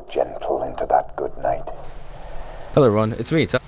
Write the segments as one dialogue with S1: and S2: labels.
S1: gentle into that good night.
S2: Hello everyone, it's me, Top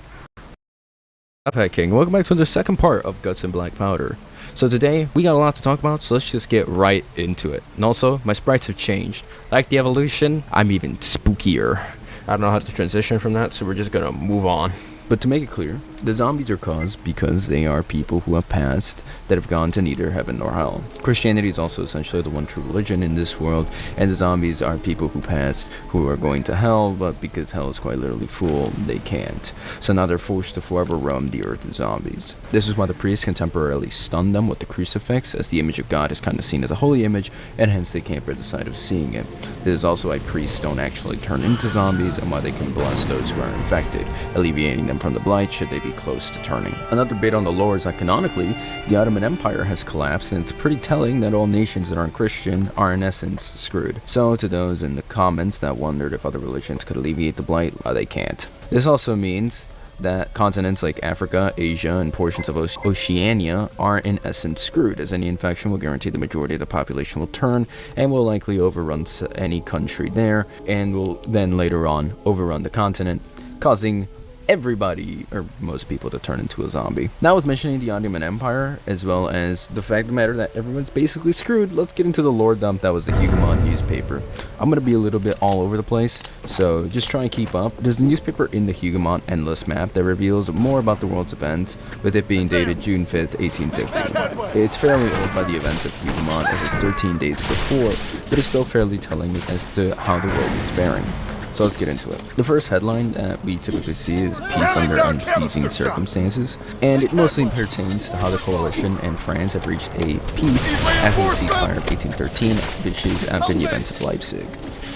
S2: Hat King. Welcome back to the second part of Guts and Black Powder. So today, we got a lot to talk about, so let's just get right into it. And also, my sprites have changed. Like the evolution, I'm even spookier. I don't know how to transition from that, so we're just gonna move on. But to make it clear, the zombies are caused because they are people who have passed that have gone to neither heaven nor hell. Christianity is also essentially the one true religion in this world, and the zombies are people who passed who are going to hell, but because hell is quite literally full, they can't. So now they're forced to forever roam the earth as zombies. This is why the priests can temporarily stun them with the crucifix, as the image of God is kind of seen as a holy image, and hence they can't bear the sight of seeing it. This is also why priests don't actually turn into zombies, and why they can bless those who are infected, alleviating them from the blight should they be close to turning. Another bit on the lore is that canonically, the Ottoman Empire has collapsed, and it's pretty telling that all nations that aren't Christian are in essence screwed. So to those in the comments that wondered if other religions could alleviate the blight, they can't. This also means that continents like Africa, Asia, and portions of Oceania are in essence screwed, as any infection will guarantee the majority of the population will turn and will likely overrun any country there, and will then later on overrun the continent, causing everybody, or most people, to turn into a zombie. Now, with mentioning the Ottoman Empire, as well as the fact of the matter that everyone's basically screwed, let's get into the lore dump that was the Huguenot newspaper. I'm going to be a little bit all over the place, so just try and keep up. There's a newspaper in the Huguenot Endless Map that reveals more about the world's events, with it being dated June 5th, 1815. It's fairly old by the events of Huguenot, as it's 13 days before, but it's still fairly telling as to how the world is faring. So let's get into it. The first headline that we typically see is peace under unpleasing circumstances, and it mostly pertains to how the coalition and France have reached a peace after the ceasefire of 1813, which is after the events of Leipzig.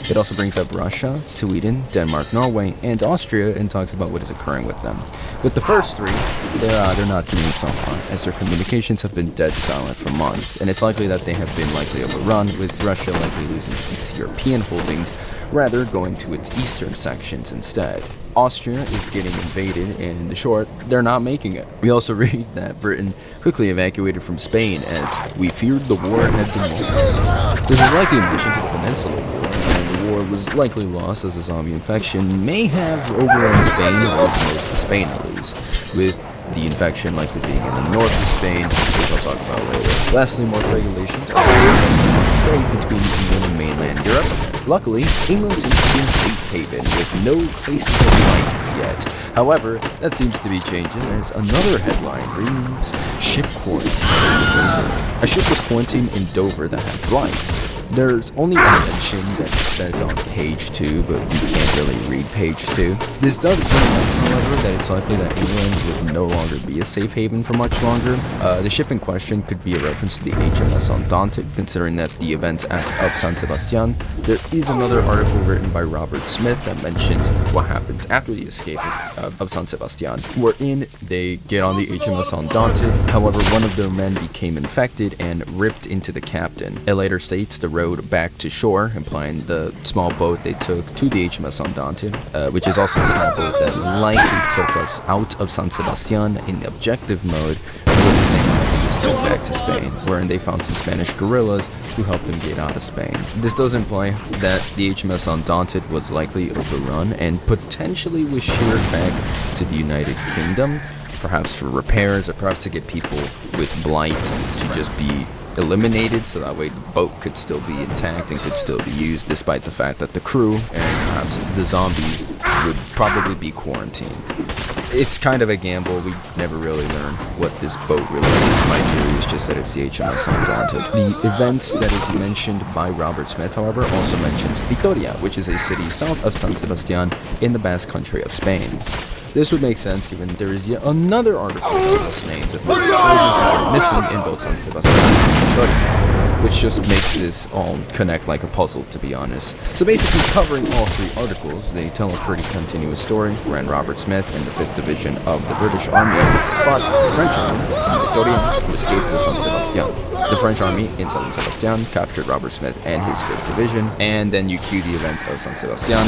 S2: It also brings up Russia, Sweden, Denmark, Norway, and Austria, and talks about what is occurring with them. With the first three, they're not doing so hot, as their communications have been dead silent for months, and it's likely that they have been likely overrun, with Russia likely losing its European holdings, rather going to its eastern sections instead. Austria is getting invaded, and in the short, they're not making it. We also read that Britain quickly evacuated from Spain, as we feared the war had been lost. This is likely in addition to the Peninsula War, and the war was likely lost as a zombie infection may have overrun Spain, or most of Spain at least, with the infection likely being in the north of Spain, which I'll talk about later. Lastly, more regulations are on trade between England and mainland Europe, as luckily, England seems to be a safe haven with no cases of blight yet. However, that seems to be changing, as another headline reads, Ship quarantined in Dover. A ship was quarantined in Dover that had blight. There's only one mention that says on page 2, but we can't really read page 2. This does point out, however, that it's likely that England would no longer be a safe haven for much longer. The ship in question could be a reference to the HMS Andante, considering that the events of San Sebastian. There is another article written by Robert Smith that mentions what happens after the escape of San Sebastian, wherein they get on the HMS Andante. However, one of their men became infected and ripped into the captain. It later states the road back to shore, implying the small boat they took to the HMS Andante, which is also a small boat that likely took us out of San Sebastian in objective mode, and with the same ideas go back to Spain, wherein they found some Spanish guerrillas who helped them get out of Spain. This does imply that the HMS Andante was likely overrun and potentially was sheared back to the United Kingdom, perhaps for repairs, or perhaps to get people with blight to just be eliminated, so that way the boat could still be intact and could still be used, despite the fact that the crew and perhaps the zombies would probably be quarantined. It's kind of a gamble. We never really learn what this boat really is. My theory is just that it's the HMS Andante. The events that is mentioned by Robert Smith, however, also mentions Vitoria, which is a city south of San Sebastian in the Basque country of Spain. This would make sense given there is yet another article of this name that lists soldiers that are missing in both San Sebastian and Vitoria, which just makes this all connect like a puzzle, to be honest. So basically, covering all three articles, they tell a pretty continuous story, wherein Robert Smith and the 5th Division of the British Army fought the French Army in Vitoria to escape to San Sebastian. The French Army in San Sebastian captured Robert Smith and his 5th Division, and then you cue the events of San Sebastian.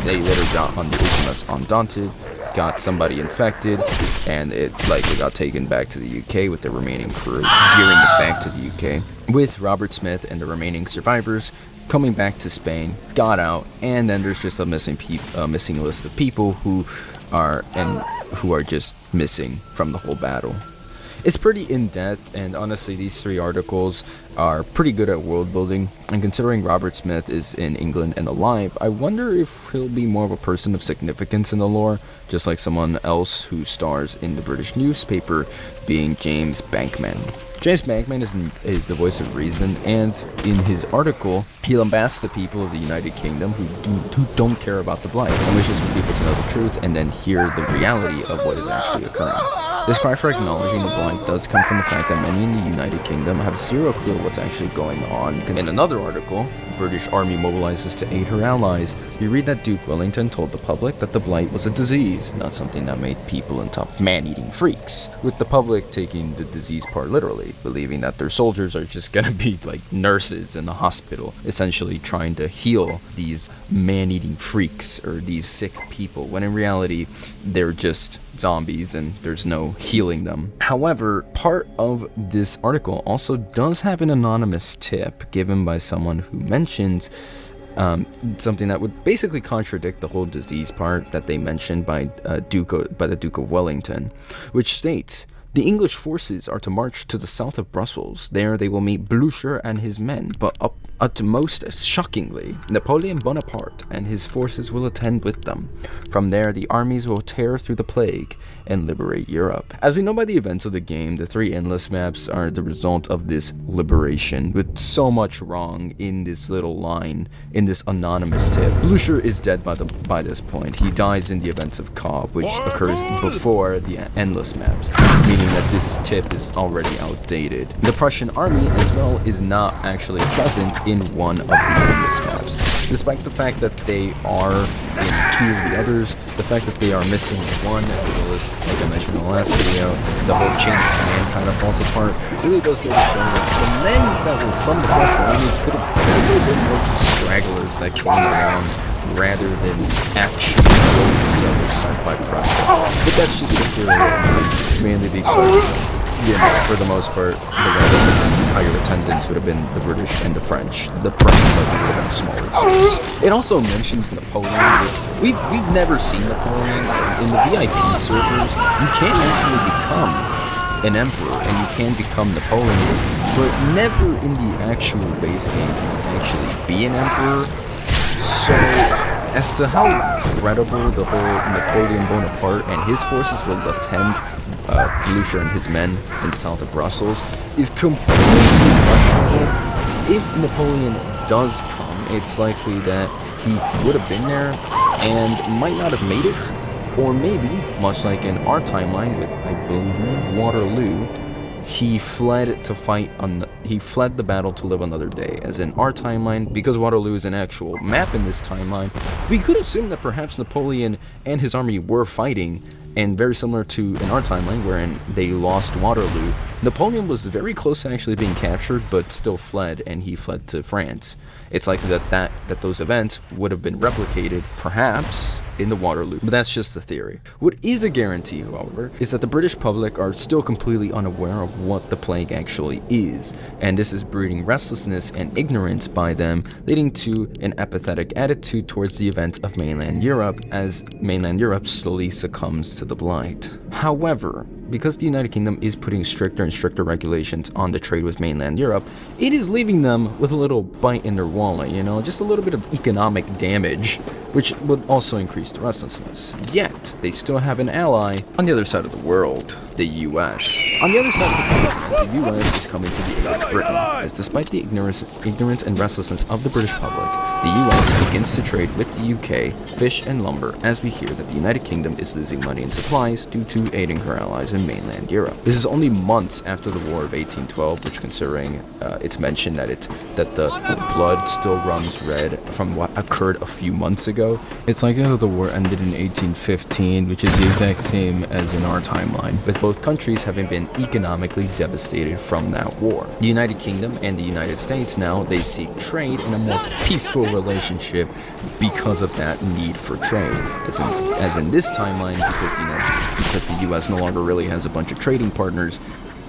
S2: They later got on the HMS Andante, got somebody infected, and it likely got taken back to the UK with the remaining crew, gearing it back to the UK, with Robert Smith and the remaining survivors coming back to Spain, got out, and then there's just a missing list of people who are just missing from the whole battle. It's pretty in-depth, and honestly, these 3 articles are pretty good at world building, and considering Robert Smith is in England and alive, I wonder if he'll be more of a person of significance in the lore, just like someone else who stars in the British newspaper, being James Bankman. James Bankman is the voice of reason, and in his article, he lambasts the people of the United Kingdom who don't care about the Blight, and wishes for people to know the truth and then hear the reality of what is actually occurring. This cry for acknowledging the Blight does come from the fact that many in the United Kingdom have zero clue what's actually going on. In another article, British Army mobilizes to aid her allies, we read that Duke Wellington told the public that the Blight was a disease, not something that made people into man-eating freaks, with the public taking the disease part literally, believing that their soldiers are just gonna be like nurses in the hospital, essentially trying to heal these man-eating freaks or these sick people, when in reality, they're just zombies and there's no healing them. However, part of this article also does have an anonymous tip given by someone who mentions something that would basically contradict the whole disease part that they mentioned by the Duke of Wellington, which states, the English forces are to march to the south of Brussels. There they will meet Blücher and his men, but utmost shockingly, Napoleon Bonaparte and his forces will attend with them. From there, the armies will tear through the plague and liberate Europe. As we know by the events of the game, the 3 endless maps are the result of this liberation, with so much wrong in this little line, in this anonymous tip. Blücher is dead by this point. He dies in the events of Cobb, which occurs before the endless maps, meaning that this tip is already outdated. The Prussian army, as well, is not actually present in one of the endless maps. Despite the fact that they are in 2 of the others, the fact that they are missing one, as well as, like I mentioned in the last video, the whole chain of command kind of falls apart, really does go to show that the men that were from the Prussian army could have been more just stragglers that came around rather than actual soldiers that were sent by Prussia. But that's just a theory, mainly because, for the most part, the ones that would have higher attendance would have been the British and the French. The Prussians would have been smaller forces. It also mentions Napoleon, which we've never seen Napoleon. In the VIP servers, you can actually become an emperor, and you can become Napoleon, but never in the actual base game can you actually be an emperor. So, as to how credible the whole Napoleon Bonaparte and his forces will attend Blücher and his men in south of Brussels is completely questionable. If Napoleon does come, it's likely that he would have been there and might not have made it, or maybe, much like in our timeline with, I believe, Waterloo, he fled to fight he fled the battle to live another day. As in our timeline, because Waterloo is an actual map in this timeline, we could assume that perhaps Napoleon and his army were fighting, and very similar to in our timeline wherein they lost Waterloo, Napoleon was very close to actually being captured but still fled, and he fled to France. It's likely that those events would have been replicated, perhaps, in the Waterloo, but that's just the theory. What is a guarantee, however, is that the British public are still completely unaware of what the plague actually is, and this is breeding restlessness and ignorance by them, leading to an apathetic attitude towards the events of mainland Europe, as mainland Europe slowly succumbs to the blight. However, because the United Kingdom is putting stricter and stricter regulations on the trade with mainland Europe, it is leaving them with a little bite in their wallet, just a little bit of economic damage, which would also increase the restlessness. Yet, they still have an ally on the other side of the world, the US. On the other side of the US is coming to the aid of Britain, as despite the ignorance and restlessness of the British public, the US begins to trade with the UK, fish and lumber, as we hear that the United Kingdom is losing money and supplies due to aiding her allies in mainland Europe. This is only months after the War of 1812, which, considering it's mentioned that the blood still runs red from what occurred a few months ago. It's like the war ended in 1815, which is the exact same as in our timeline, with both countries having been economically devastated from that war. The United Kingdom and the United States now, they seek trade in a more peaceful relationship because of that need for trade. As in this timeline, because the US no longer really has a bunch of trading partners,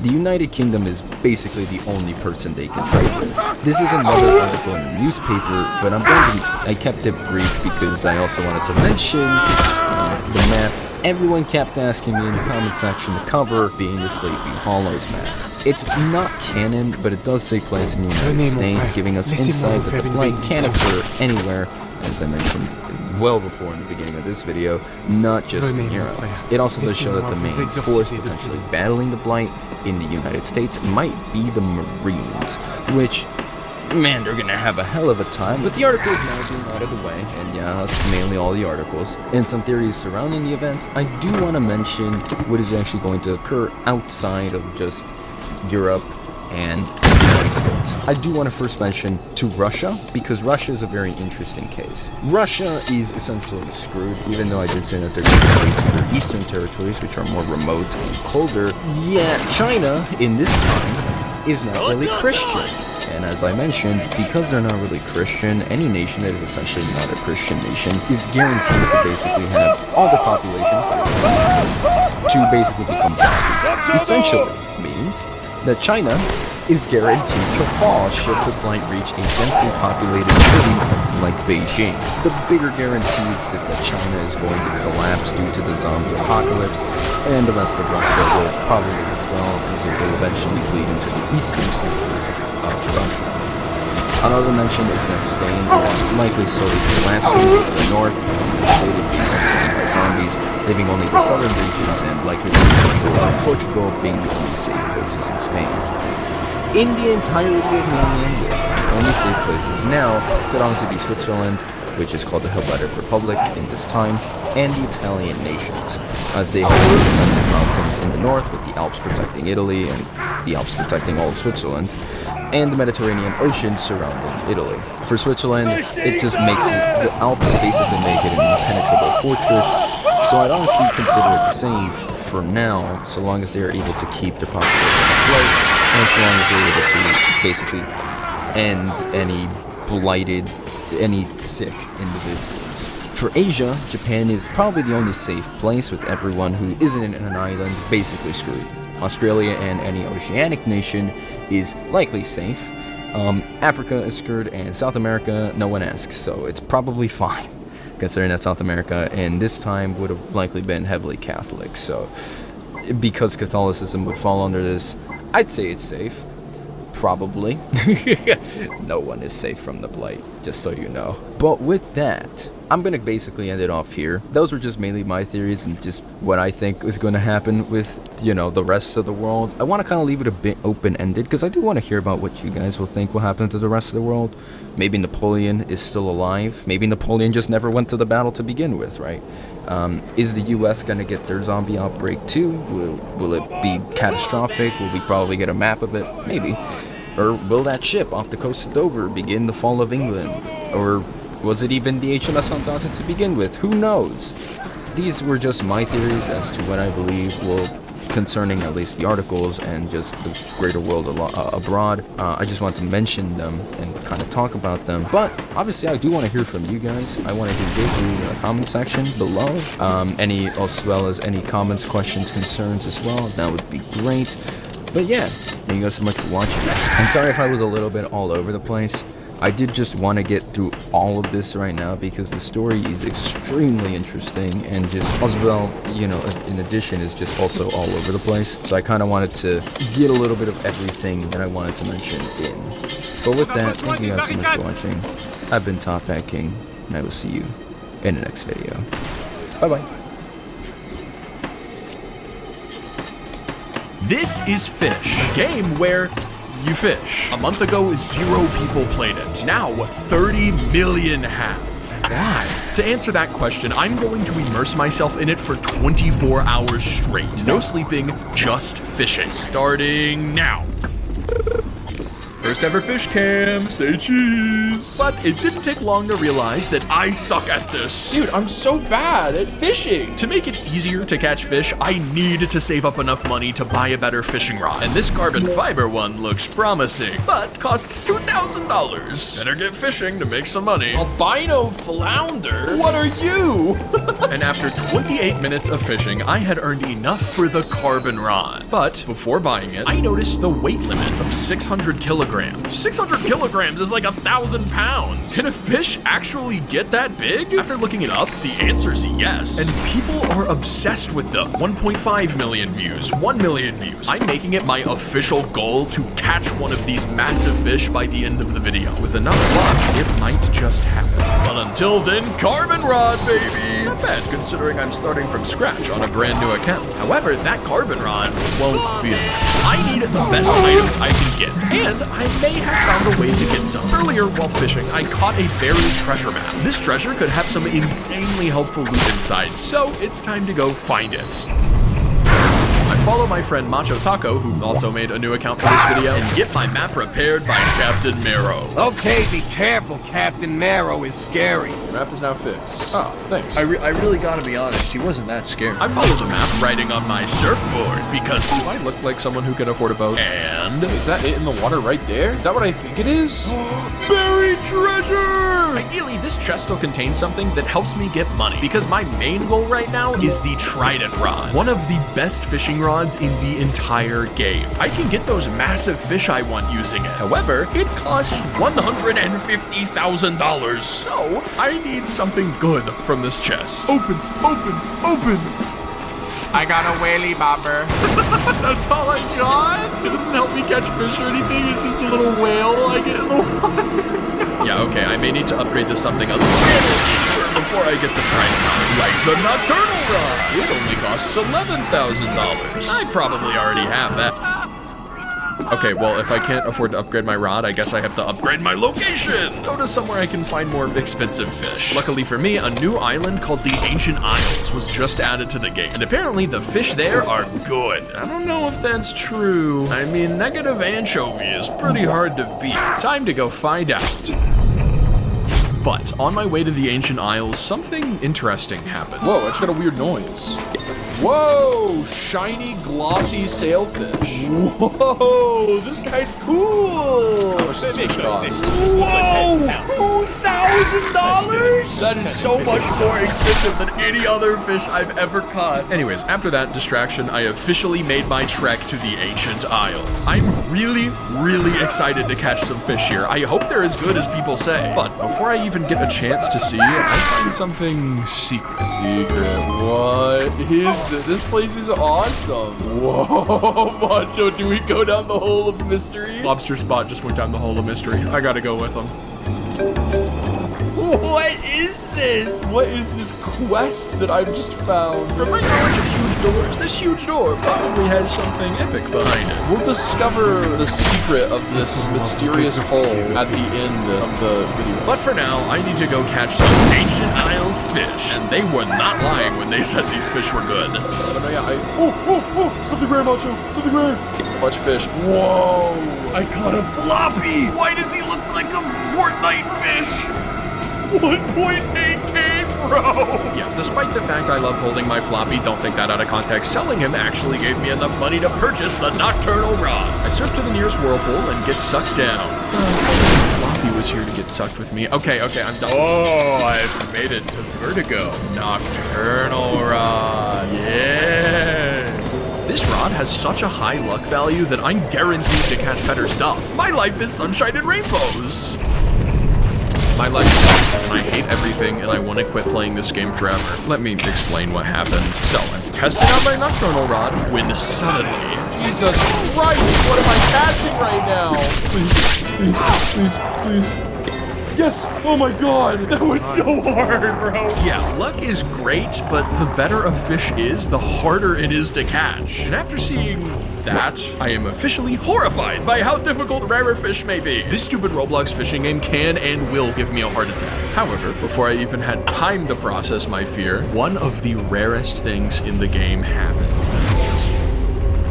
S2: the United Kingdom is basically the only person they can trade with. This is another article in the newspaper, but I kept it brief because I also wanted to mention the map. Everyone kept asking me in the comment section the cover being the Sleepy Hollows map. It's not canon, but it does take place in the United States, giving us insight that the blight can occur anywhere, as I mentioned well before in the beginning of this video, not just in Europe. It also does show that the main force potentially battling the blight in the United States might be the Marines, which, man, they're gonna have a hell of a time. But the article is now being out of the way, and yeah, that's mainly all the articles. And some theories surrounding the event. I do want to mention what is actually going to occur outside of just Europe and the United States. I do want to first mention to Russia, because Russia is a very interesting case. Russia is essentially screwed, even though I did say that they're going to go to their eastern territories, which are more remote and colder. Yeah, China, in this time, is not really Christian. And as I mentioned, because they're not really Christian, any nation that is essentially not a Christian nation is guaranteed to basically have all the population to basically become zombies. Essentially means that China is guaranteed to fall should the blight reach a densely populated city like Beijing. The bigger guarantee is just that China is going to collapse due to the zombie apocalypse, and the rest of Russia will probably as well, as it will eventually bleed into the eastern sector of Russia. Another mention is that Spain is likely slowly collapsing to the north, slated being overtaken by zombies, leaving only the southern regions and likely Portugal being the only safe places in Spain. In the entirety of mainland Europe, the only safe places now could honestly be Switzerland, which is called the Helvetic Republic in this time, and the Italian nations, as they hold the Atlantic mountains in the north with the Alps protecting Italy and the Alps protecting all of Switzerland, and the Mediterranean Ocean surrounding Italy. For Switzerland, it just makes it, the Alps basically make it an impenetrable fortress, so I'd honestly consider it safe for now, so long as they are able to keep their population afloat, and so long as they're able to basically end any sick individual. For Asia, Japan is probably the only safe place, with everyone who isn't in an island basically screwed. Australia and any oceanic nation is likely safe. Africa is screwed, and South America, no one asks, so it's probably fine, considering that South America in this time would have likely been heavily Catholic. So because Catholicism would fall under this, I'd say it's safe. Probably. No one is safe from the blight, just so you know. But with that, I'm gonna basically end it off here. Those were just mainly my theories and just what I think is gonna happen with, you know, the rest of the world. I want to kind of leave it a bit open-ended because I do want to hear about what you guys will think will happen to the rest of the world. Maybe Napoleon is still alive. Maybe Napoleon just never went to the battle to begin with, right? Is the US gonna get their zombie outbreak too? Will it be catastrophic? Will we probably get a map of it? Maybe. Or will that ship off the coast of Dover begin the fall of England? Or was it even the HMS Andante to begin with? Who knows? These were just my theories as to what I believe will, concerning at least the articles and just the greater world abroad. I just want to mention them and kind of talk about them. But obviously I do want to hear from you guys. I want to hear your view in the comment section below. As well as any comments, questions, concerns as well. That would be great. But yeah, thank you guys so much for watching. I'm sorry if I was a little bit all over the place. I did just want to get through all of this right now because the story is extremely interesting and just as well, you know, in addition is just also all over the place. So I kind of wanted to get a little bit of everything that I wanted to mention in. But with that, thank you guys so much for watching. I've been Top Hat King, and I will see you in the next video. Bye-bye.
S3: This is Fish, a game where you fish. A month ago, 0 people played it. Now, 30 million have. Why? To answer that question, I'm going to immerse myself in it for 24 hours straight. No sleeping, just fishing. Starting now. First ever fish cam, say cheese. But it didn't take long to realize that I suck at this.
S4: Dude, I'm so bad at fishing.
S3: To make it easier to catch fish, I need to save up enough money to buy a better fishing rod. And this carbon fiber one looks promising, but costs $2,000. Better get fishing to make some money.
S4: Albino flounder?
S3: What are you? And after 28 minutes of fishing, I had earned enough for the carbon rod. But before buying it, I noticed the weight limit of 600 kilograms. 600 kilograms is like 1,000 pounds. Can a fish actually get that big? After looking it up, the answer's yes. And people are obsessed with them. 1.5 million views, 1 million views. I'm making it my official goal to catch one of these massive fish by the end of the video. With enough luck, it might just happen. But until then, carbon rod, baby! Not bad, considering I'm starting from scratch on a brand new account. However, that carbon rod won't be enough. I need the best items I can get, and I may have found a way to get some. Earlier, while fishing, I caught a buried treasure map. This treasure could have some insanely helpful loot inside, so it's time to go find it. I follow my friend Macho Taco, who also made a new account for this video, and get my map repaired by Captain Marrow.
S5: Okay, be careful, Captain Marrow is scary.
S4: Map is now fixed. Oh, thanks.
S6: I really gotta be honest, he wasn't that scary.
S3: I follow the map riding on my surfboard because do I look like someone who can afford a boat? And
S4: Is that it in the water right there? Is that what I think it is?
S3: buried treasure! Ideally, this chest will contain something that helps me get money because my main goal right now is the Trident rod, one of the best fishing rods in the entire game. I can get those massive fish I want using it. However, it costs $150,000, so I need something good from this chest. Open, open, open!
S4: I got a whaley bobber.
S3: That's all I got? It doesn't help me catch fish or anything, it's just a little whale I get in the water. Yeah, okay, I may need to upgrade to something a little cheaper before I get the Trident rod. Like the Nocturnal rod! It only costs $11,000. I probably already have that. Okay, well, if I can't afford to upgrade my rod, I guess I have to upgrade my location! Go to somewhere I can find more expensive fish. Luckily for me, a new island called the Ancient Isles was just added to the game. And apparently the fish there are good. I don't know if that's true. I mean, negative anchovy is pretty hard to beat. Time to go find out. But on my way to the Ancient Isles, something interesting happened.
S4: Whoa, I just got a weird noise. Whoa, shiny, glossy sailfish.
S6: Whoa, this guy's cool!
S4: How much does this cost?
S6: Whoa, $2,000?
S3: That is so much more expensive than any other fish I've ever caught. Anyways, after that distraction, I officially made my trek to the Ancient Isles. I'm really, really excited to catch some fish here. I hope they're as good as people say. But before I even get a chance to see, I find something secret.
S4: What is this? This place is awesome. Whoa, Macho, do we go down the hole of mystery?
S3: Lobster Spot just went down the hole of mystery. I gotta go with him.
S4: What is this? What is this quest that I've just found?
S3: From my knowledge of huge doors, this huge door probably has something epic behind it.
S4: We'll discover the secret of this mysterious hole at the end of the video.
S3: But for now, I need to go catch some Ancient Isles fish. And they were not lying when they said these fish were good.
S4: Oh, something rare, Macho, something rare. Much fish.
S3: Whoa! I caught a floppy! Why does he look like a Fortnite fish? 1.8K, bro! Yeah, despite the fact I love holding my floppy, don't take that out of context, selling him actually gave me enough money to purchase the Nocturnal rod. I surf to the nearest whirlpool and get sucked down. Floppy was here to get sucked with me. Okay, I'm done. Oh, I've made it to Vertigo. Nocturnal rod, yes! This rod has such a high luck value that I'm guaranteed to catch better stuff. My life is sunshine and rainbows! My life sucks, and I hate everything, and I want to quit playing this game forever. Let me explain what happened. So, I'm testing out my Nocturnal rod when suddenly...
S4: Jesus Christ, what am I catching right now? Please. Yes! Oh my god! That was so hard, bro!
S3: Yeah, luck is great, but the better a fish is, the harder it is to catch. And after seeing that, I am officially horrified by how difficult rarer fish may be. This stupid Roblox fishing game can and will give me a heart attack. However, before I even had time to process my fear, one of the rarest things in the game happened.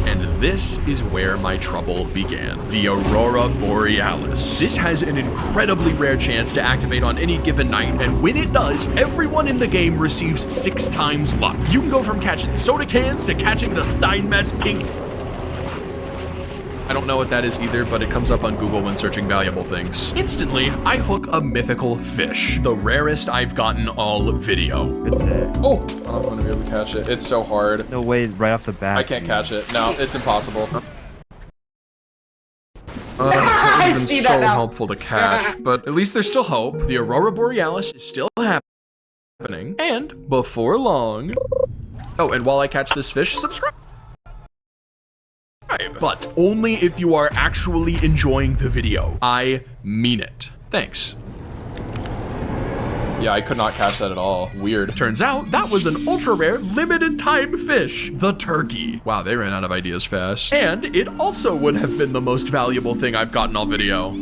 S3: And this is where my trouble began. The Aurora Borealis. This has an incredibly rare chance to activate on any given night, and when it does, everyone in the game receives 6 times luck. You can go from catching soda cans to catching the Steinmetz pink. I don't know what that is either, but it comes up on Google when searching valuable things. Instantly, I hook a mythical fish, the rarest I've gotten all video.
S7: It's it.
S4: Oh, I don't know if I'm gonna be able to catch it. It's so hard.
S7: No way, right off the bat.
S4: I can't catch it. No, it's impossible.
S3: It would have been so helpful to catch, but at least there's still hope. The Aurora Borealis is still happening, and before long... Oh, and while I catch this fish, subscribe. But only if you are actually enjoying the video. I mean it. Thanks.
S4: Yeah, I could not catch that at all. Weird.
S3: Turns out that was an ultra rare limited time fish, the turkey. Wow, they ran out of ideas fast. And it also would have been the most valuable thing I've gotten all video.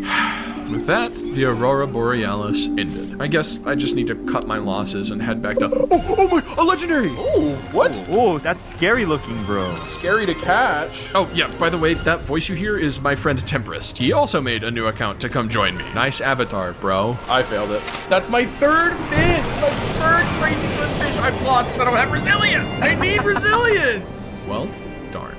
S3: With that, the Aurora Borealis ended. I guess I just need to cut my losses and head back to... Oh my, a legendary!
S4: Ooh, what?
S7: Oh, that's scary looking, bro.
S4: Scary to catch.
S3: Oh, yeah, by the way, that voice you hear is my friend Tempest. He also made a new account to come join me. Nice avatar, bro.
S4: I failed it.
S3: That's my third fish! My third crazy good fish I've lost because I don't have resilience! I need resilience! Well, darn.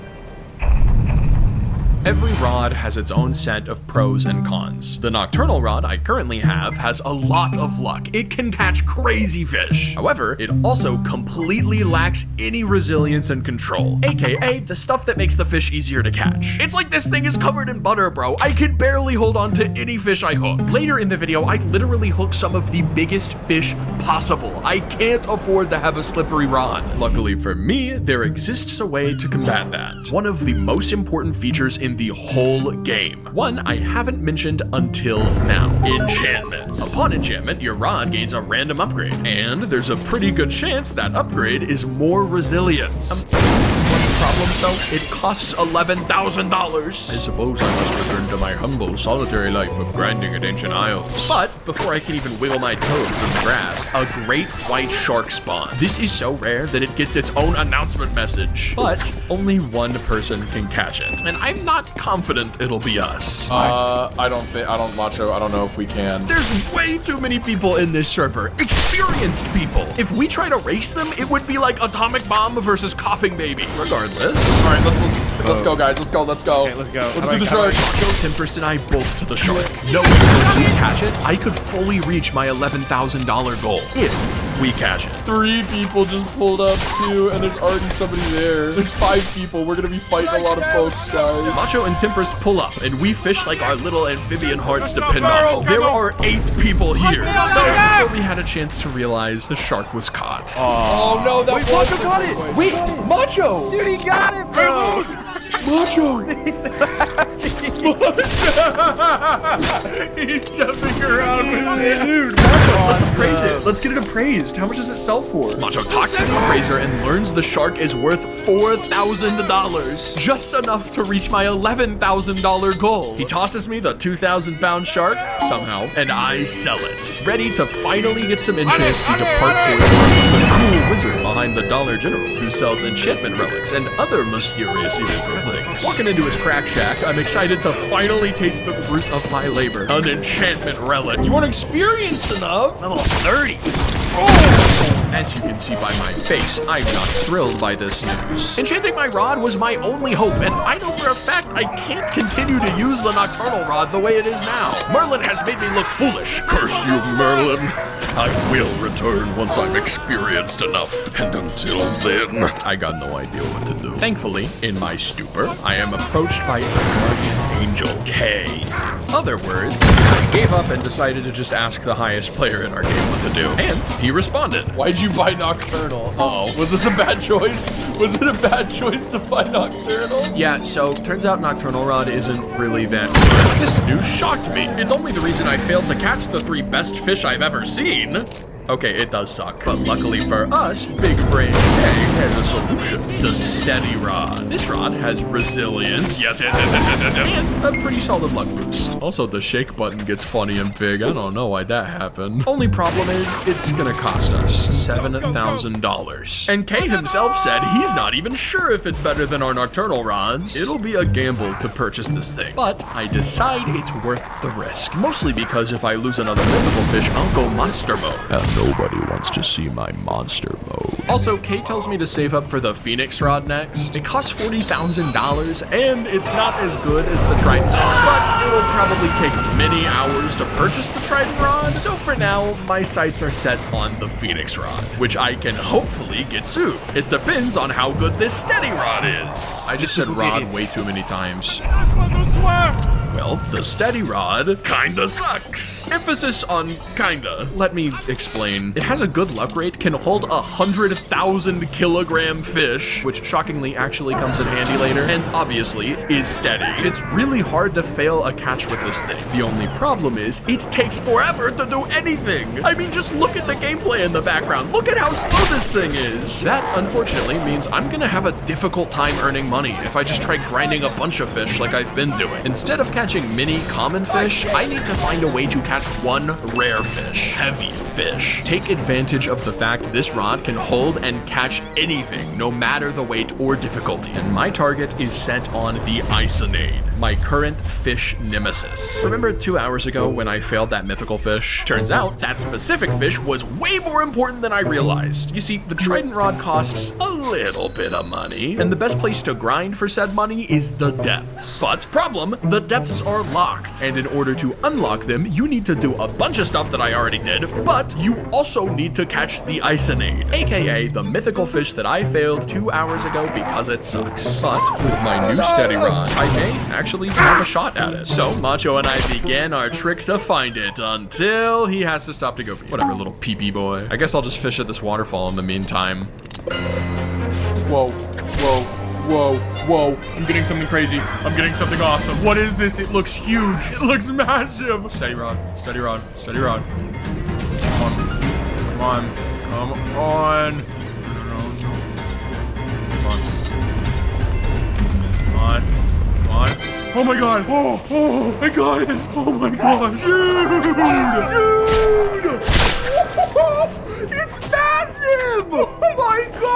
S3: Every rod has its own set of pros and cons. The nocturnal rod I currently have has a lot of luck. It can catch crazy fish. However, it also completely lacks any resilience and control, aka the stuff that makes the fish easier to catch. It's like this thing is covered in butter, bro. I can barely hold on to any fish I hook. Later in the video, I literally hook some of the biggest fish possible. I can't afford to have a slippery rod. Luckily for me, there exists a way to combat that. One of the most important features in the whole game. One I haven't mentioned until now. Enchantments. Upon enchantment, your rod gains a random upgrade, and there's a pretty good chance that upgrade is more resilience. Problem though, it costs $11,000. I suppose I must return to my humble, solitary life of grinding at ancient isles. But before I can even wiggle my toes in the grass, a great white shark spawn. This is so rare that it gets its own announcement message. But only one person can catch it, and I'm not confident it'll be us.
S4: I don't, Macho, I don't know if we can.
S3: There's way too many people in this server. Experienced people. If we try to race them, it would be like Atomic Bomb versus Coughing Baby. Regardless.
S4: All right, let's go, guys. Let's go.
S7: Okay, let's go.
S4: Let's do the shark.
S3: Go Tempest and I both to the shark. No, if we catch it, I could fully reach my $11,000 goal. If we catch it.
S4: 3 people just pulled up too, and there's already somebody there. There's 5 people. We're gonna be fighting a lot of folks, guys.
S3: Macho and Tempest pull up, and we fish like our little amphibian hearts depend on it. There are 8 people here. So before we had a chance to realize the shark was caught.
S4: Oh no, that was
S3: Macho got it! Wait, Macho!
S7: Dude, he got it, bro.
S3: Macho! He's jumping around with it. Dude, Macho, let's appraise it. Let's get it appraised. How much does it sell for? Macho talks to the appraiser and learns the shark is worth $4,000. Just enough to reach my $11,000 goal. He tosses me the 2,000-pound shark, somehow, and I sell it. Ready to finally get some enchants, we depart towards the cool wizard behind the Dollar General, who sells enchantment relics and other mysterious illegal things. Walking into his crack shack, I'm excited to finally taste the fruit of my labor, an enchantment relic. You weren't experienced enough? Level 30. Oh! As you can see by my face, I'm not thrilled by this news. Enchanting my rod was my only hope, and I know for a fact I can't continue to use the nocturnal rod the way it is now. Merlin has made me look foolish. Curse you, Merlin. I will return once I'm experienced enough, and until then, I got no idea what to do. Thankfully, in my stupor, I am approached by a guardian angel, K. Other words, I gave up and decided to just ask the highest player in our game what to do, and he responded.
S4: Why'd you buy Nocturnal? Uh-oh. Was this a bad choice? Was it a bad choice to buy Nocturnal?
S3: Yeah, so turns out Nocturnal Rod isn't really that good. This news shocked me. It's only the reason I failed to catch the 3 best fish I've ever seen. Okay, it does suck. But luckily for us, Big Brain K has a solution. The steady rod. This rod has resilience, yes, and a pretty solid luck boost. Also, the shake button gets funny and big. I don't know why that happened. Only problem is, it's gonna cost us $7,000. And K himself said he's not even sure if it's better than our nocturnal rods. It'll be a gamble to purchase this thing, but I decide it's worth the risk. Mostly because if I lose another mythical fish, I'll go monster mode. And nobody wants to see my monster mode. Also, Kay tells me to save up for the Phoenix rod next. It costs $40,000, and it's not as good as the Trident rod, but it will probably take many hours to purchase the Trident rod. So for now, my sights are set on the Phoenix rod, which I can hopefully get soon. It depends on how good this steady rod is. I just said rod way too many times. Well, the steady rod kinda sucks. Emphasis on kinda. Let me explain. It has a good luck rate, can hold 100,000 kilogram fish, which shockingly actually comes in handy later, and obviously is steady. It's really hard to fail a catch with this thing. The only problem is, it takes forever to do anything. I mean, just look at the gameplay in the background. Look at how slow this thing is. That, unfortunately, means I'm gonna have a difficult time earning money if I just try grinding a bunch of fish like I've been doing. Instead of catching many common fish, I need to find a way to catch one rare fish, heavy fish. Take advantage of the fact this rod can hold and catch anything, no matter the weight or difficulty. And my target is set on the Isonade, my current fish nemesis. Remember 2 hours ago when I failed that mythical fish? Turns out that specific fish was way more important than I realized. You see, the Trident rod costs a little bit of money, and the best place to grind for said money is the depths. But problem, the depths are locked, and in order to unlock them, you need to do a bunch of stuff that I already did, but you also need to catch the Isonade, aka the mythical fish that I failed 2 hours ago because it sucks. But with my new steady rod, I may actually have a shot at it. So Macho and I began our trick to find it until he has to stop to go pee. Whatever, little pee-pee boy. I guess I'll just fish at this waterfall in the meantime. Whoa, whoa, whoa, whoa. I'm getting something crazy. I'm getting something awesome. What is this? It looks huge. It looks massive. Steady rod, steady rod, steady rod. Come on, come on, come on. Come on, come on. Oh my god. Oh, I got it. Oh my god. Dude. It's massive. Oh my god.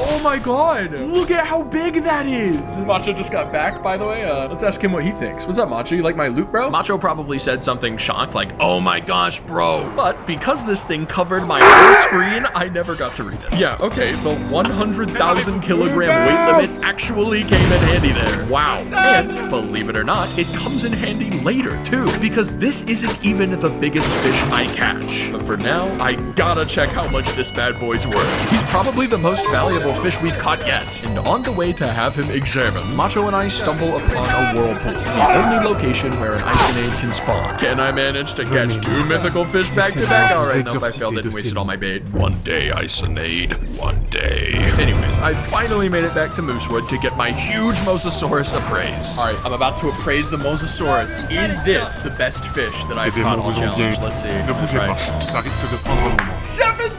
S3: Oh my god. Look at how big that is. Macho just got back, by the way. Let's ask him what he thinks. What's up, Macho? You like my loot, bro? Macho probably said something shocked like, oh my gosh, bro. But because this thing covered my whole screen, I never got to read it. Yeah, okay. The 100,000 kilogram weight limit actually came in handy there. Wow. And believe it or not, it comes in handy later too, because this isn't even the biggest fish I catch. But for now, I gotta check how much this bad boy's worth. He's probably the most valuable fish we've caught yet. And on the way to have him examined, Macho and I stumble upon a whirlpool, the only location where an Isonade can spawn. Can I manage to catch 2 mythical fish back to back? Alright, nope, I failed it and wasted all my bait. One day, Isonade. One day. Anyways, I finally made it back to Moosewood to get my huge Mosasaurus appraised. Alright, I'm about to appraise the Mosasaurus. Is this the best fish that I've caught all challenge? Let's see.
S8: Ne bougez pas, ça risque de prendre un moment.
S3: $7,000!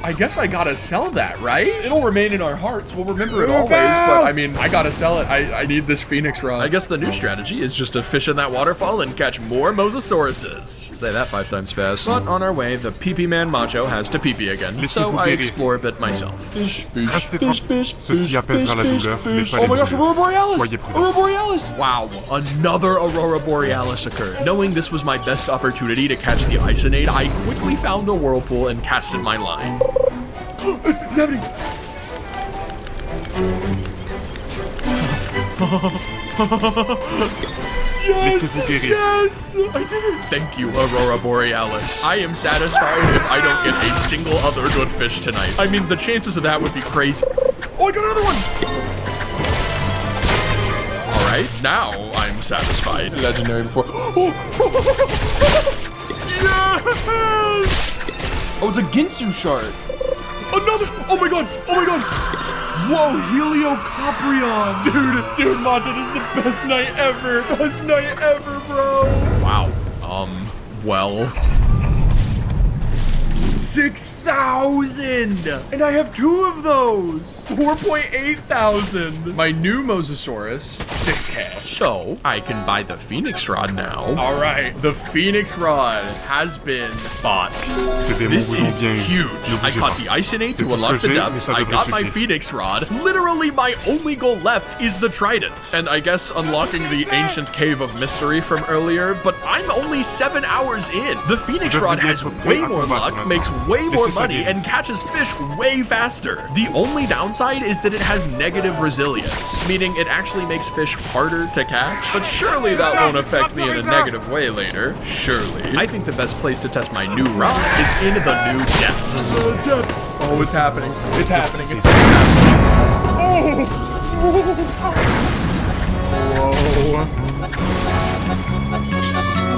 S3: I guess I gotta sell that, right? It'll remain in our hearts. We'll remember it always, but I mean, I gotta sell it. I need this Phoenix rod. I guess the new strategy is just to fish in that waterfall and catch more Mosasauruses. Say that 5 times fast. But on our way, the pee-pee man Macho has to pee-pee again, so I explore a bit myself. Fish, fish, fish, fish,
S8: Ceci apaisera la douleur, mais pas
S3: oh
S8: les
S3: my gosh,
S8: brûlures.
S3: Aurora Borealis!
S8: Soyez prudents.
S3: Aurora Borealis! Wow, another Aurora Borealis occurred. Knowing this was my best opportunity to catch the Isonade, I quickly found a whirlpool and casted my line. It's happening! Yes! Yes! I did it! Thank you, Aurora Borealis. I am satisfied if I don't get a single other good fish tonight. I mean, the chances of that would be crazy. Oh, I got another one! Alright, now I'm satisfied. Legendary before. Yes! Oh, it's a Ginsu shark. Another! Oh my god! Oh my god! Whoa, Heliocoprion! Dude, Macho, this is the best night ever! Best night ever, bro! Wow. Well, 6,000! And I have 2 of those! 4.8 thousand! My new Mosasaurus, 6K. So, I can buy the Phoenix Rod now. Alright, the Phoenix Rod has been bought.
S8: Ces démons
S3: This
S8: vous ont
S3: is
S8: bien eu.
S3: huge.
S8: Ne
S3: I
S8: bougez
S3: caught
S8: pas.
S3: the Icinate
S8: C'est
S3: to
S8: tout ce
S3: unlock
S8: que
S3: the
S8: j'ai, mais
S3: depths.
S8: ça
S3: I
S8: devrait
S3: got my
S8: suffire.
S3: Phoenix Rod. Literally, my only goal left is the Trident. And I guess unlocking the Ancient Cave of Mystery from earlier, but I'm only 7 hours in. The Phoenix
S8: Vous
S3: Rod
S8: devriez
S3: has
S8: être
S3: way
S8: prêt à
S3: more
S8: combattre
S3: luck,
S8: maintenant.
S3: makes way more
S8: Laissez ça
S3: money,
S8: guérir.
S3: and catches fish way faster. The only downside is that it has negative resilience, meaning it actually makes fish harder to catch. But surely that won't affect me in a negative way later. Surely. I think the best place to test my new rod is in the new depths. Oh, it's happening. It's happening. It's happening.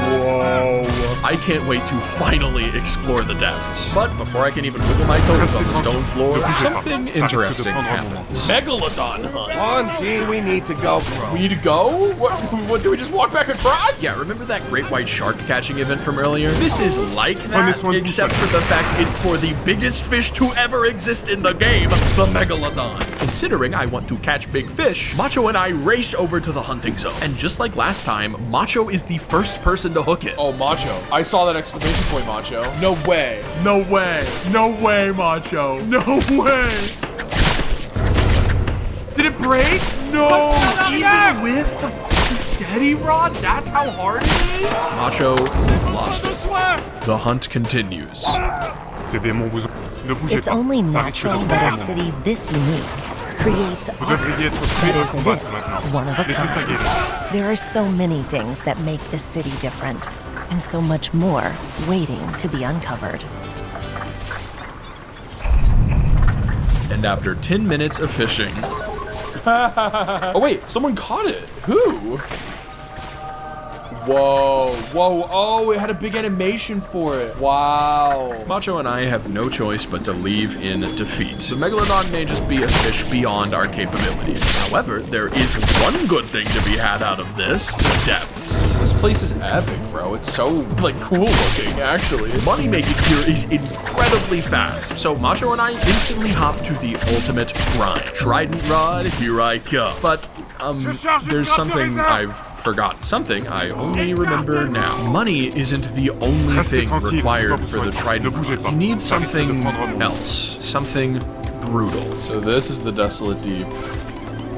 S3: Whoa. I can't wait to finally explore the depths. But before I can even wiggle my toes on the stone floor, something interesting happens. Megalodon hunt.
S5: Come on, G, we need to go, bro.
S3: We need to go? What, do we just walk back across? Yeah, remember that great white shark catching event from earlier? This is like that, except for the fact it's for the biggest fish to ever exist in the game, the Megalodon. Considering I want to catch big fish, Macho and I race over to the hunting zone. And just like last time, Macho is the first person to hook it.
S4: Oh, Macho. I saw that exclamation point, Macho. No way.
S3: No way. No way, Macho. No way. Did it break? No. Even with the steady rod? That's how hard it is? Macho lost it. The hunt continues.
S8: Ces démons vous ont... Ne bougez
S9: It's
S8: pas.
S9: only
S8: Ça risque de
S9: natural
S8: prendre
S9: that a
S8: un moment.
S9: city this unique creates
S8: Vous
S9: art
S8: devriez être
S9: that
S8: prêt à
S9: is
S8: combattre
S9: this
S8: maintenant.
S9: one of a
S8: Laissez ça
S9: kind.
S8: guérir.
S9: There are so many things that make this city different, and so much more waiting to be uncovered.
S3: And after 10 minutes of fishing... Oh wait, someone caught it. Who?
S4: Whoa. Whoa. Oh, it had a big animation for it. Wow.
S3: Macho and I have no choice but to leave in defeat. The Megalodon may just be a fish beyond our capabilities. However, there is one good thing to be had out of this: depths.
S4: This place is epic, bro. It's so, like, cool looking, actually.
S3: Money making here is incredibly fast, so Macho and I instantly hop to the ultimate grind. Trident rod, here I come. But, there's something I've forgotten. Something I only remember now. Money isn't the only
S8: Restez
S3: thing
S8: tranquille,
S3: required
S8: je
S3: for the
S8: dois vous soigner.
S3: Trident
S8: Ne bougez
S3: rod.
S8: pas.
S3: You need
S8: Ça risque de
S3: something
S8: prendre un moment.
S3: else. Something brutal.
S4: So this is the Desolate Deep.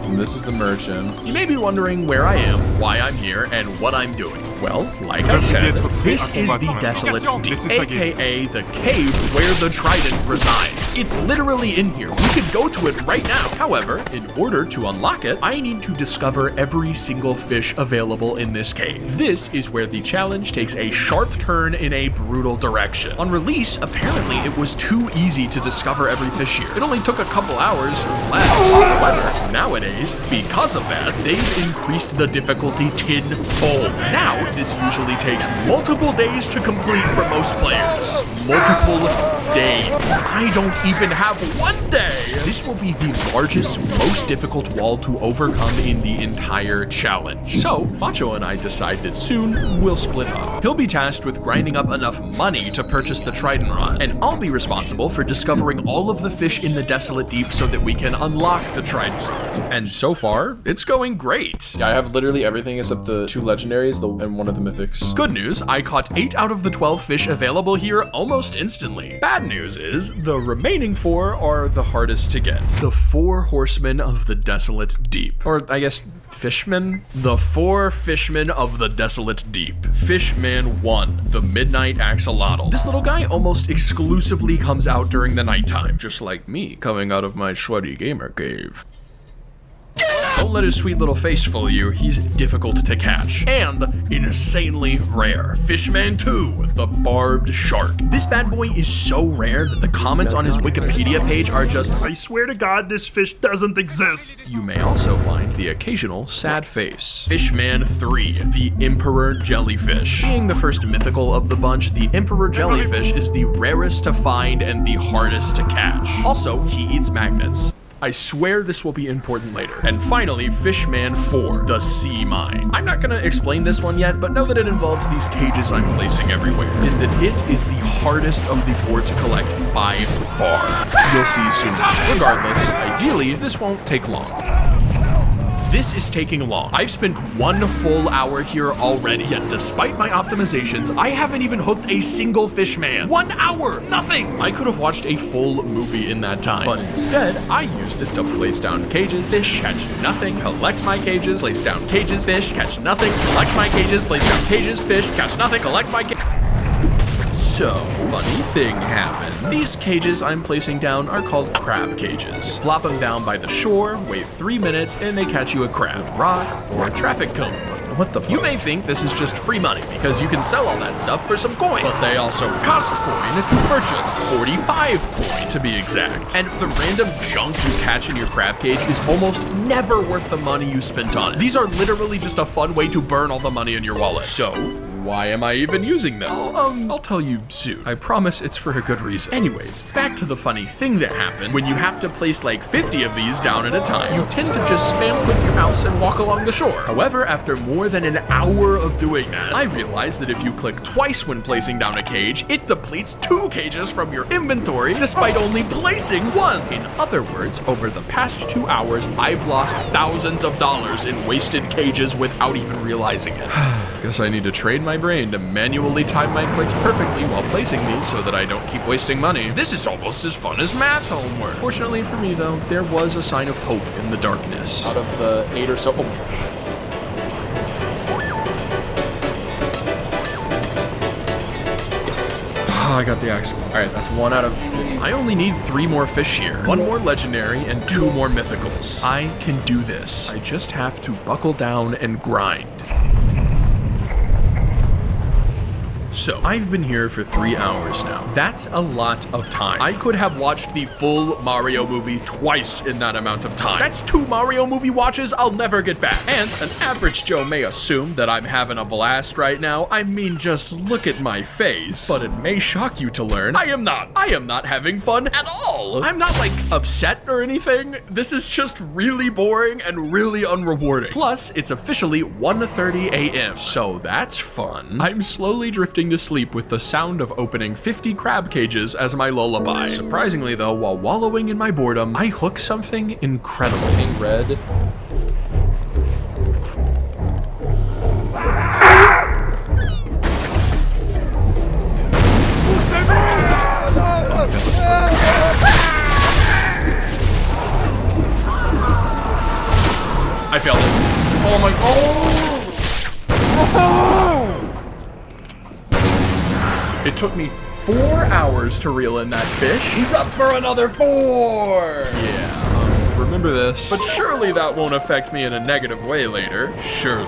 S4: And this is the Merchant.
S3: You may be wondering where I am, why I'm here, and what I'm doing. Well, like I said, this is the Desolate Deep, aka the cave where the Trident resides. It's literally in here. We could go to it right now. However, in order to unlock it, I need to discover every single fish available in this cave. This is where the challenge takes a sharp turn in a brutal direction. On release, apparently it was too easy to discover every fish here. It only took a couple hours or less. However, nowadays, because of that, they've increased the difficulty tenfold. Now, this usually takes multiple days to complete for most players. Multiple days. I don't even have 1 day. This will be the largest, most difficult wall to overcome in the entire challenge. So, Macho and I decide that soon we'll split up. He'll be tasked with grinding up enough money to purchase the Trident Rod, and I'll be responsible for discovering all of the fish in the Desolate Deep so that we can unlock the Trident Rod. And so far, it's going great.
S4: Yeah, I have literally everything except the 2 legendaries and one of the mythics.
S3: Good news, I caught 8 out of the 12 fish available here almost instantly. Bad news is, the remaining 4 are the hardest to get. The 4 horsemen of the Desolate Deep. Or, I guess, fishmen? The 4 fishmen of the Desolate Deep. Fishman 1, the Midnight Axolotl. This little guy almost exclusively comes out during the nighttime, just like me coming out of my sweaty gamer cave. Don't let his sweet little face fool you, he's difficult to catch. And insanely rare. Fishman 2, the Barbed Shark. This bad boy is so rare that the comments on his Wikipedia page are just, I swear to God this fish doesn't exist. You may also find the occasional sad face. Fishman 3, the Emperor Jellyfish. Being the first mythical of the bunch, the Emperor Jellyfish is the rarest to find and the hardest to catch. Also, he eats magnets. I swear this will be important later. And finally, Fishman 4, the sea mine. I'm not gonna explain this one yet, but know that it involves these cages I'm placing everywhere, and that it is the hardest of the 4 to collect by far. You'll see soon. Regardless, ideally, this won't take long. This is taking long. I've spent 1 full hour here already, yet despite my optimizations, I haven't even hooked a single fishman. 1 hour, nothing! I could have watched a full movie in that time, but instead, I used it to place down cages, fish, catch nothing, collect my cages, place down cages, fish, catch nothing, collect my cages, place down cages, fish, catch nothing, collect my cages. So, funny thing happened. These cages I'm placing down are called crab cages. Plop them down by the shore, wait 3 minutes, and they catch you a crab, rock, or a traffic cone. What the fuck? You may think this is just free money because you can sell all that stuff for some coin, but they also cost coin if you purchase 45 coin to be exact. And the random junk you catch in your crab cage is almost never worth the money you spent on it. These are literally just a fun way to burn all the money in your wallet. So, why am I even using them? I'll tell you soon. I promise it's for a good reason. Anyways, back to the funny thing that happened. When you have to place like 50 of these down at a time, you tend to just spam click your mouse and walk along the shore. However, after more than an hour of doing that, I realized that if you click twice when placing down a cage, it depletes 2 cages from your inventory despite only placing 1. In other words, over the past 2 hours, I've lost thousands of dollars in wasted cages without even realizing it. Guess I need to train my brain to manually time my clicks perfectly while placing these so that I don't keep wasting money. This is almost as fun as math homework. Fortunately for me though, there was a sign of hope in the darkness.
S4: Out of the 8 or so.
S3: Oh, I got the axe. All right, that's 1 out of 50. I only need 3 more fish here. 1 more legendary and 2 more mythicals. I can do this. I just have to buckle down and grind. So, I've been here for 3 hours now. That's a lot of time. I could have watched the full Mario movie twice in that amount of time. That's 2 Mario movie watches I'll never get back. And an average Joe may assume that I'm having a blast right now. I mean, just look at my face. But it may shock you to learn, I am not. I am not having fun at all. I'm not like upset or anything. This is just really boring and really unrewarding. Plus, it's officially 1:30 a.m. So that's fun. I'm slowly drifting to sleep with the sound of opening 50 crab cages as my lullaby. Surprisingly though, while wallowing in my boredom, I hook something incredible.
S4: In red.
S3: I failed it. Oh my, It took me 4 hours to reel in that fish.
S4: He's up for another 4!
S3: Yeah, remember this. But surely that won't affect me in a negative way later. Surely.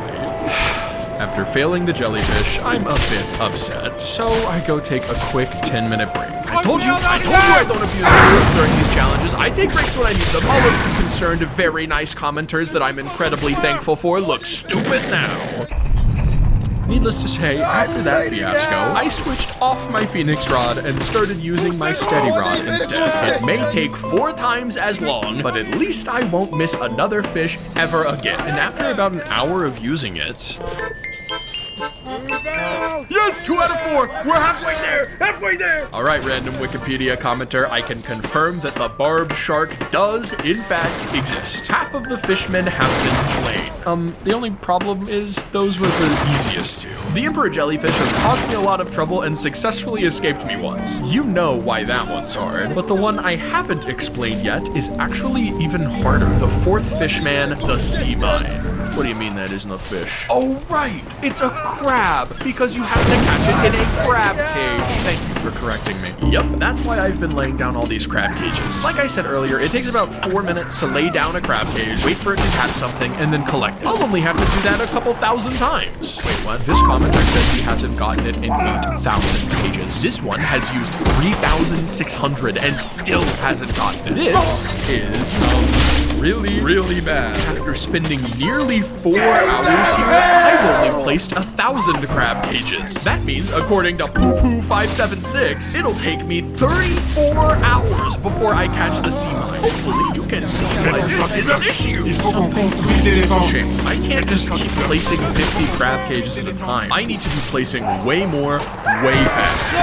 S3: After failing the jellyfish, I'm a bit upset. So I go take a quick 10-minute break. I told you I don't abuse myself during these challenges. I take breaks when I need them. All of you concerned, very nice commenters that I'm incredibly thankful for look stupid now. Needless to say, after that fiasco, I switched off my Phoenix Rod and started using my Steady Rod instead. It may take 4 times as long, but at least I won't miss another fish ever again. And after about an hour of using it... Yes, 2 out of 4. We're halfway there. Halfway there. All right, random Wikipedia commenter. I can confirm that the barb shark does, in fact, exist. Half of the fishmen have been slain. The only problem is those were the easiest to. The Emperor Jellyfish has caused me a lot of trouble and successfully escaped me once. You know why that one's hard. But the one I haven't explained yet is actually even harder. The 4th fishman, the sea mine. What do you mean that isn't a fish? Oh, right. It's a crab, because you have to catch it in a crab cage. Thank you for correcting me. Yep, that's why I've been laying down all these crab cages. Like I said earlier, it takes about 4 minutes to lay down a crab cage, wait for it to catch something, and then collect it. I'll only have to do that a couple thousand times. Wait, what? This commenter says he hasn't gotten it in 8,000 cages. This one has used 3,600 and still hasn't gotten it. This is really, really bad. After spending nearly 4 hours here, I've only placed 1,000 crab cages. That means, according to Poo-Poo576, it'll take me 34 hours before I catch the sea mine. Hopefully, you can see why this is an issue. Something change. I can't just keep placing 50 crab cages at a time. I need to be placing way more, way faster.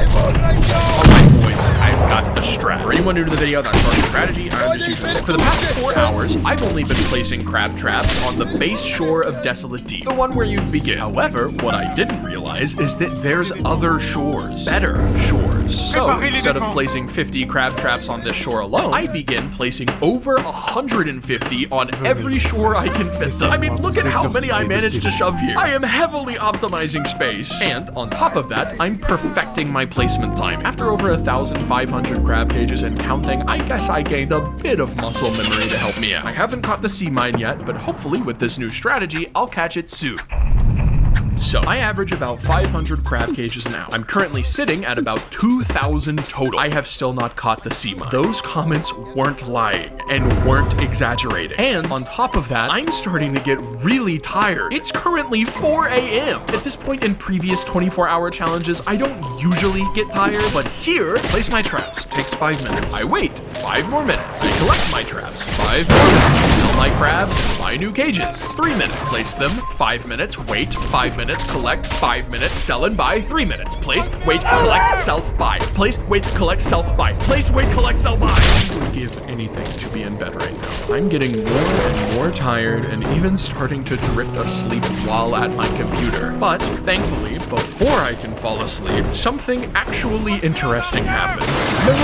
S3: Alright boys, I've got the strat. For anyone new to the video, that's our strategy. I'm just using it. For the past 4 hours, I've only been placing crab traps on the base shore of Desolate Deep, the one where you begin. However, what I didn't realize is that there's other shores, better shores. So instead of placing 50 crab traps on this shore alone, I begin placing over 150 on every shore I can fit them. I mean, look at how many I managed to shove here. I am heavily optimizing space, and on top of that, I'm perfecting my placement time. After over 1,500 crab cages and counting, I guess I gained a bit of muscle memory to help me out. I haven't caught the sea mine yet, but hopefully with this new strategy, I'll catch it soon. So, I average about 500 crab cages an hour. I'm currently sitting at about 2,000 total. I have still not caught the sea mine. Those comments weren't lying and weren't exaggerating. And on top of that, I'm starting to get really tired. It's currently 4 a.m. At this point in previous 24-hour challenges, I don't usually get tired, but here, place my traps. Takes 5 minutes. I wait 5 more minutes. I collect my traps. 5 more minutes. Sell my crabs and buy new cages. 3 minutes. Place them. 5 minutes. Wait. 5 minutes. Collect. 5 minutes. Sell and buy. 3 minutes. Place. Wait. Collect. Sell. Buy. Place. Wait. Collect. Sell. Buy. Place. Wait. Collect. Sell. Buy. I would give anything to be in bed right now. I'm getting more and more tired and even starting to drift asleep while at my computer. But thankfully, before I can fall asleep, something actually interesting happens.
S4: We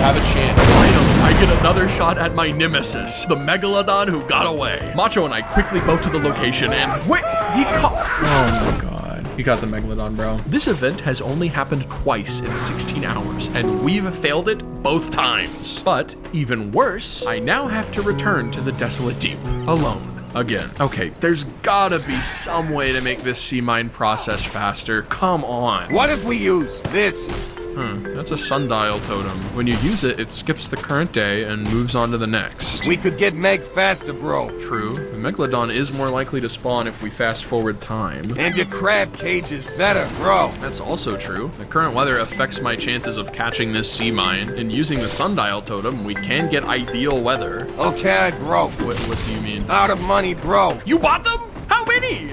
S4: have a chance.
S3: Finally, I get another shot at my nemesis, the Megalodon who got away. Macho and I quickly boat to the location and wait, he caught. Oh my god. He got the Megalodon, bro. This event has only happened twice in 16 hours, and we've failed it both times. But even worse, I now have to return to the Desolate Deep alone. Again. Okay, there's gotta be some way to make this sea mine process faster. Come on.
S5: What if we use this?
S3: That's a sundial totem. When you use it, it skips the current day and moves on to the next.
S5: We could get Meg faster, bro.
S3: True. The Megalodon is more likely to spawn if we fast forward time.
S5: And your crab cage is better, bro.
S3: That's also true. The current weather affects my chances of catching this sea mine, and using the sundial totem, we can get ideal weather.
S5: Okay, bro.
S3: What do you mean?
S5: Out of money, bro.
S3: You bought them? How many?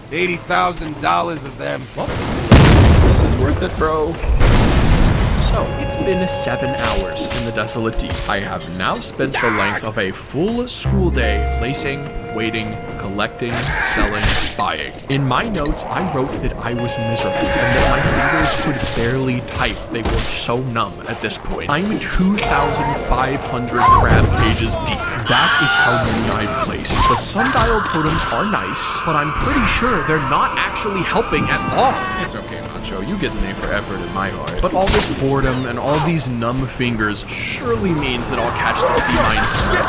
S5: $80,000 of them.
S3: Well, this is worth it, bro. So, it's been 7 hours in the Desolate Deep. I have now spent the length of a full school day placing, waiting, collecting, selling, buying. In my notes, I wrote that I was miserable and that my fingers could barely type. They were so numb at this point. I'm 2,500 crab cages deep. That is how many I've placed. The sundial totems are nice, but I'm pretty sure they're not actually helping at all. It's okay, Macho. You get an A for effort in my heart. But all this boredom and all these numb fingers surely means that I'll catch the sea mine soon.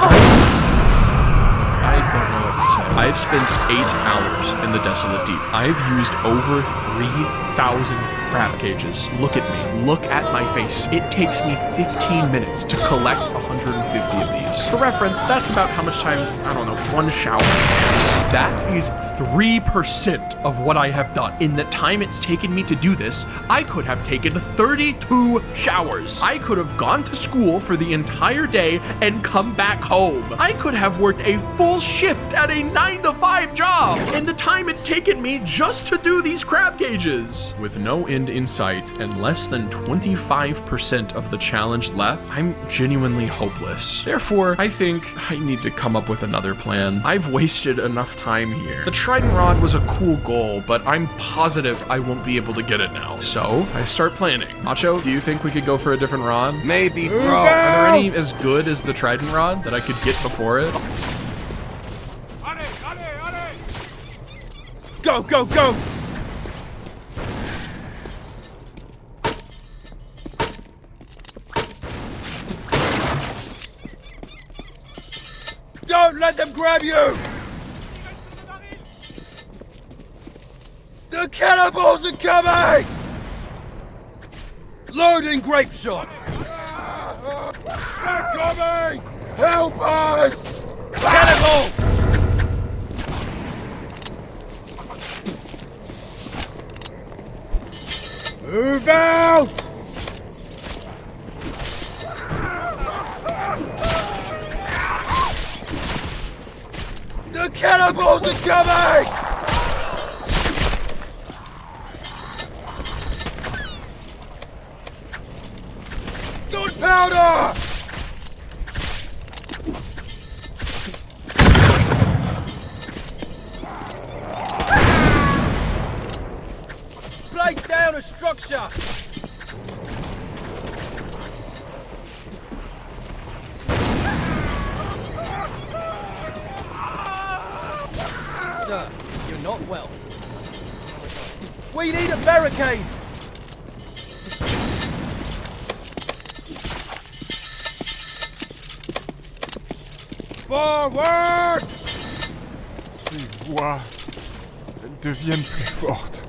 S3: I don't know what to say. I've spent 8 hours in the Desolate Deep. I've used over 3,000 crab cages. Look at me. Look at my face. It takes me 15 minutes to collect 150 of these. For reference, that's about how much time, I don't know, one shower takes. That is 3% of what I have done. In the time it's taken me to do this, I could have taken 32 showers. I could have gone to school for the entire day and come back home. I could have worked a full shift at a 9-to-5 job in the time it's taken me just to do these crab cages. With no end in sight and less than 25% of the challenge left, I'm genuinely hopeless. Therefore, I think I need to come up with another plan. I've wasted enough time here. The Trident Rod was a cool goal, but I'm positive I won't be able to get it now. So, I start planning. Macho, do you think we could go for a different rod?
S5: Maybe, bro.
S3: Are there any as good as the Trident Rod that I could get before it?
S5: Go, go, go! Don't let them grab you! The cannibals are coming! Loading grape shot! They're coming! Help us! Cannibal! Move out! The cannibals are coming! Gunpowder! Place down a structure! Sir, you're not well. We need a barricade! Forward!
S8: Ces voix, elles deviennent plus fortes.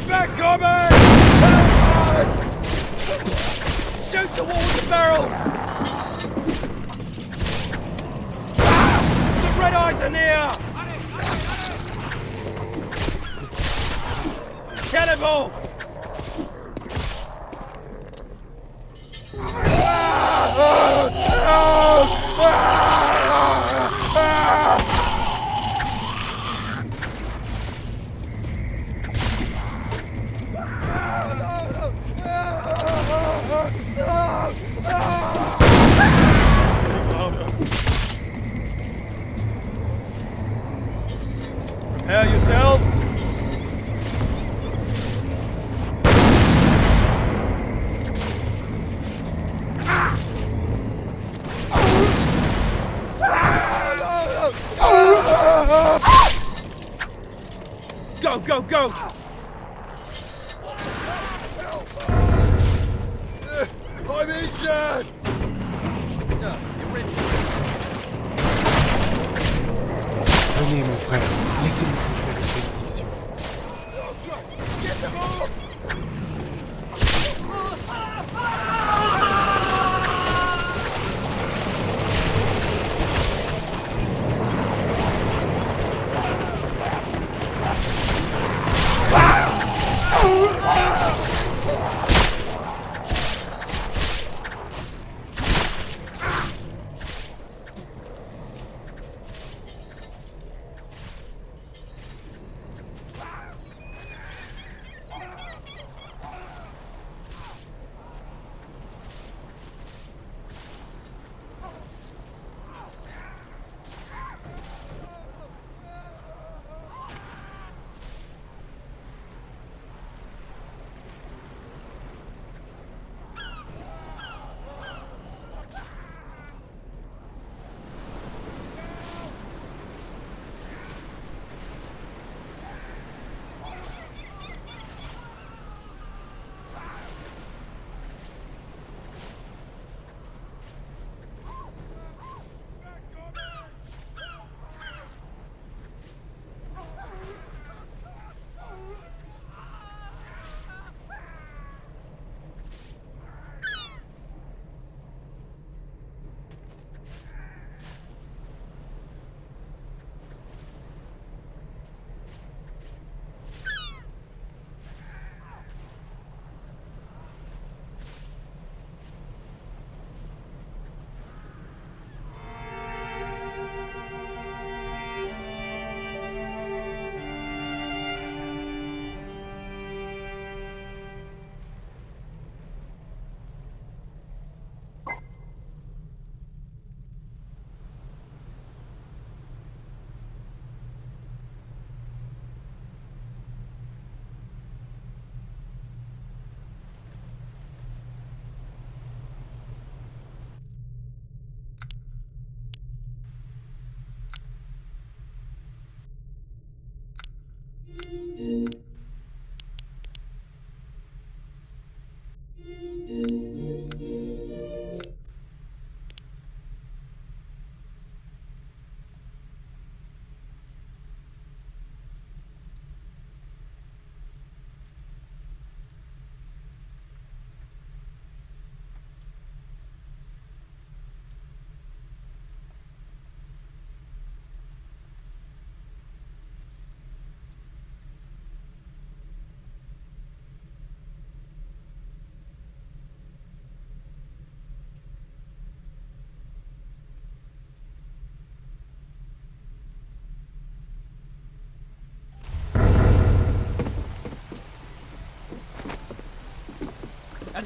S5: They're coming! Help us! Shoot the wall with the barrel! The red eyes are near! Cannibal! Prepare yourselves. Go, go, go! I'm injured! Sir, you're rigid.
S8: Venez, mon frère, laissez-nous faire une bénédiction.
S5: Get them off!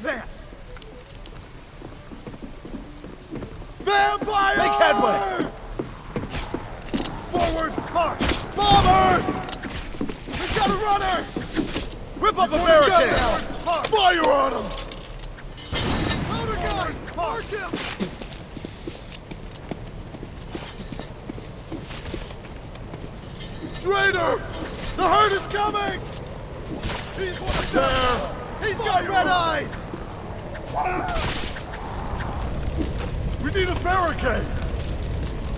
S5: Advance! Vampire! Make headway! Forward, march! Bomber! We've got a runner! Whip up a barricade! Fire on him! Powder gun! Mark him! Traitor! The herd is coming! He's one there! He's got red eyes! We need a barricade!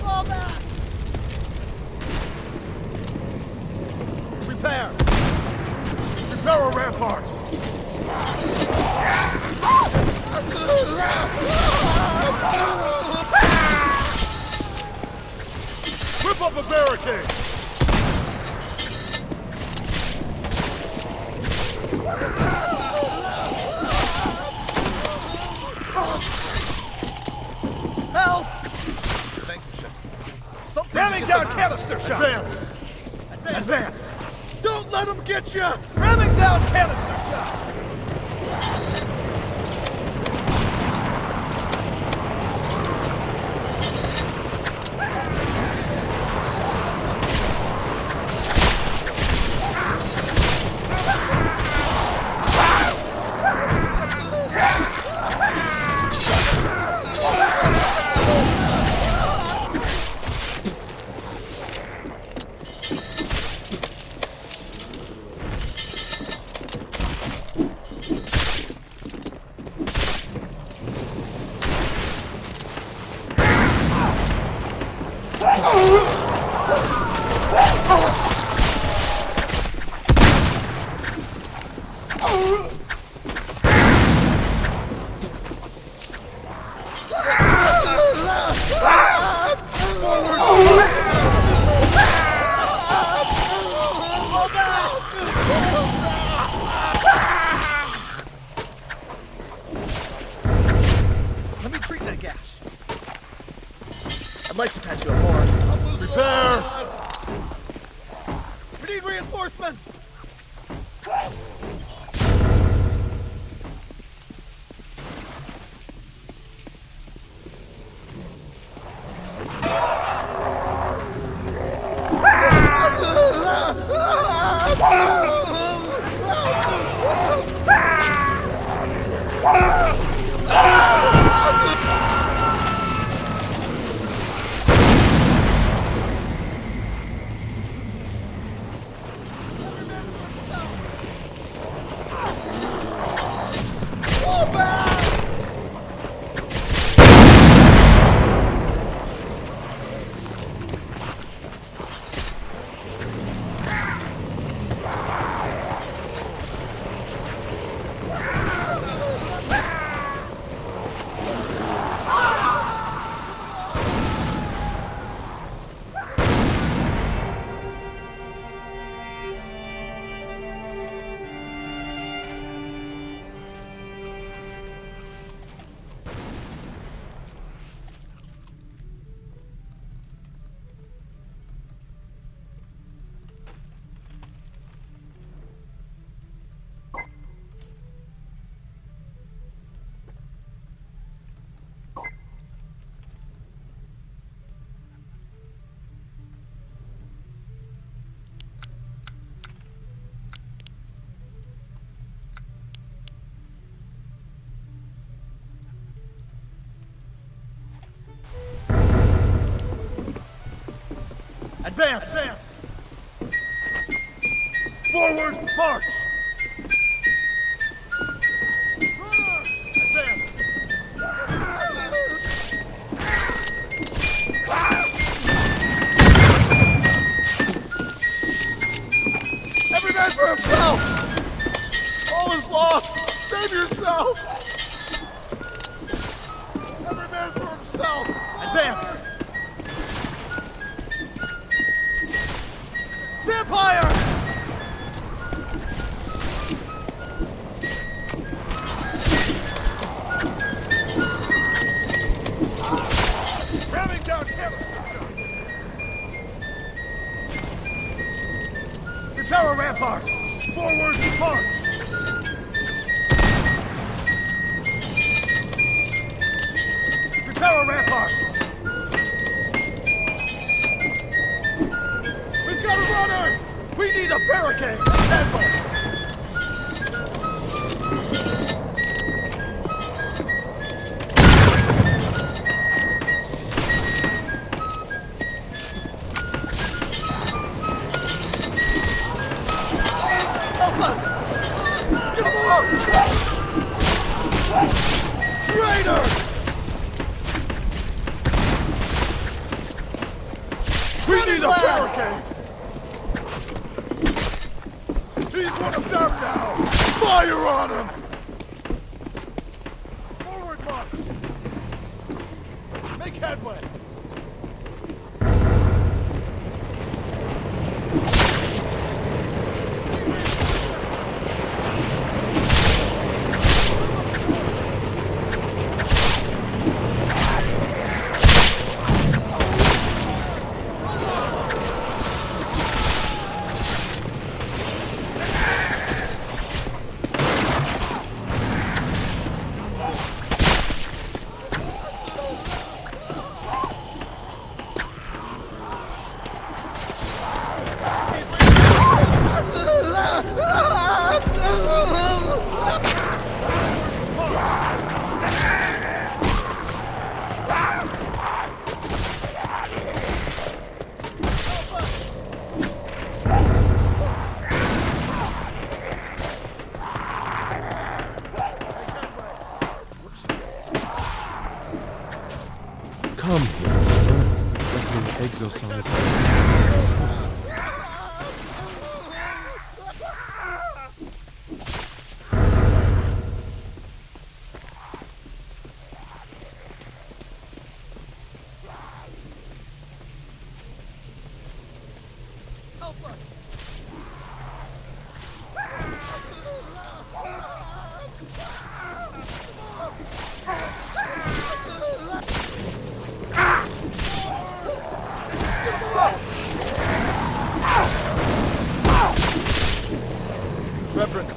S5: Fall back! Repair! Repair a rampart! Whip up a barricade! Help! Thank you, Chef. Ramming down canister shot! Advance! Advance! Don't let them get you! Ramming down canister shot! Let me treat that gash. I'd like to patch you up more. Repair! We need reinforcements! Advance! Advance! Forward, march! Runner! Advance! Every man for himself! All is lost! Save yourself! Every man for himself! Advance! Vampire! Ramming down canister shot! Repair a rampart! Forward, march! barricade! Headbutt! Help us! Get him off! Traitor! We need a barricade! He's one of them now! Fire on him! Forward march! Make headway!
S8: Come here. Definitely exercise.
S5: Help us! Reverend.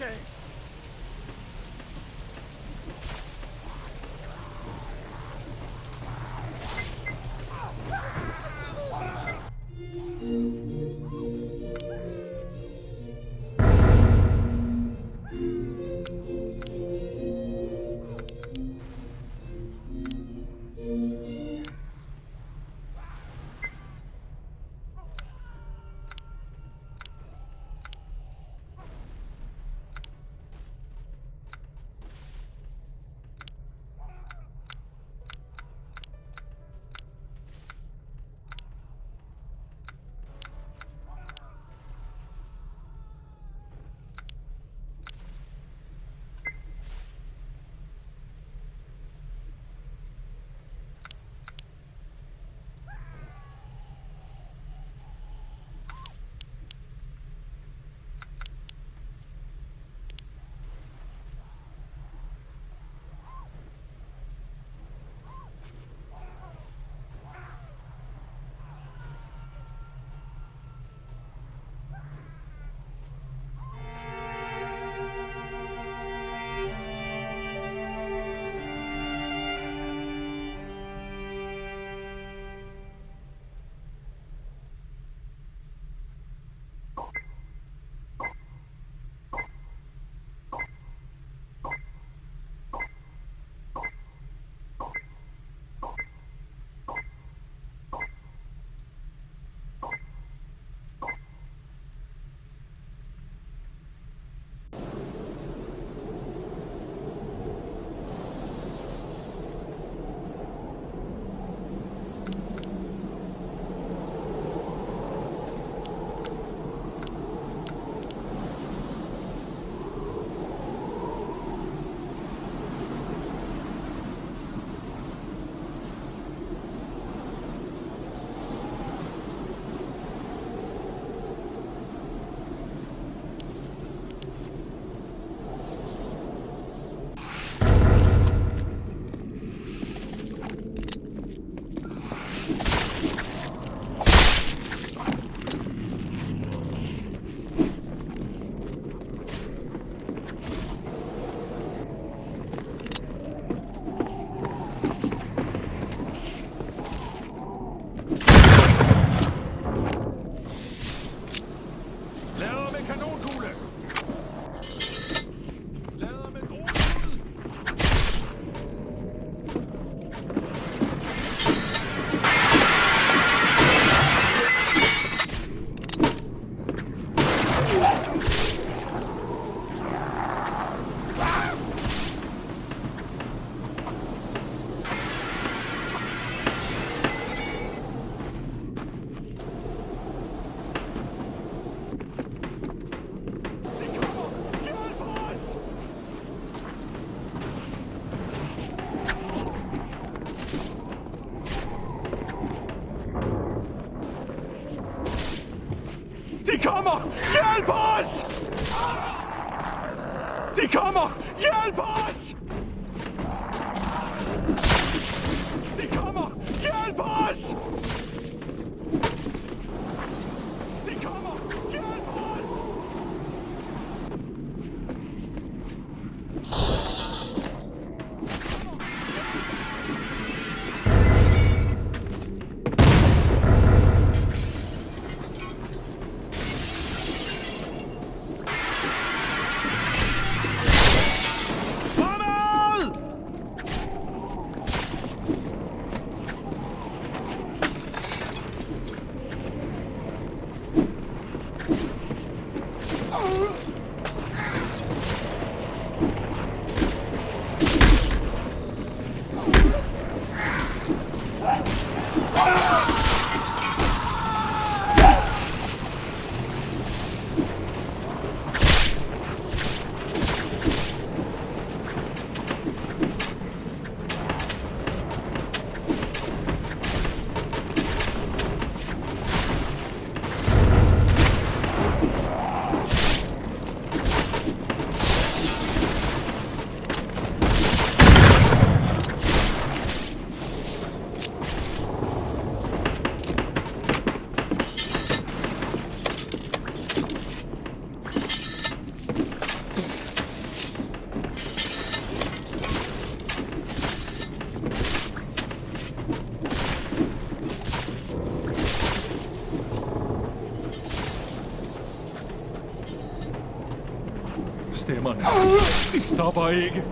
S5: game.
S3: De kommer! Hjælp os! De kommer! Hjælp os! De kommer! Hjælp os! De kommer! Hjælp os!
S5: Stemmerne. De stopper ikke.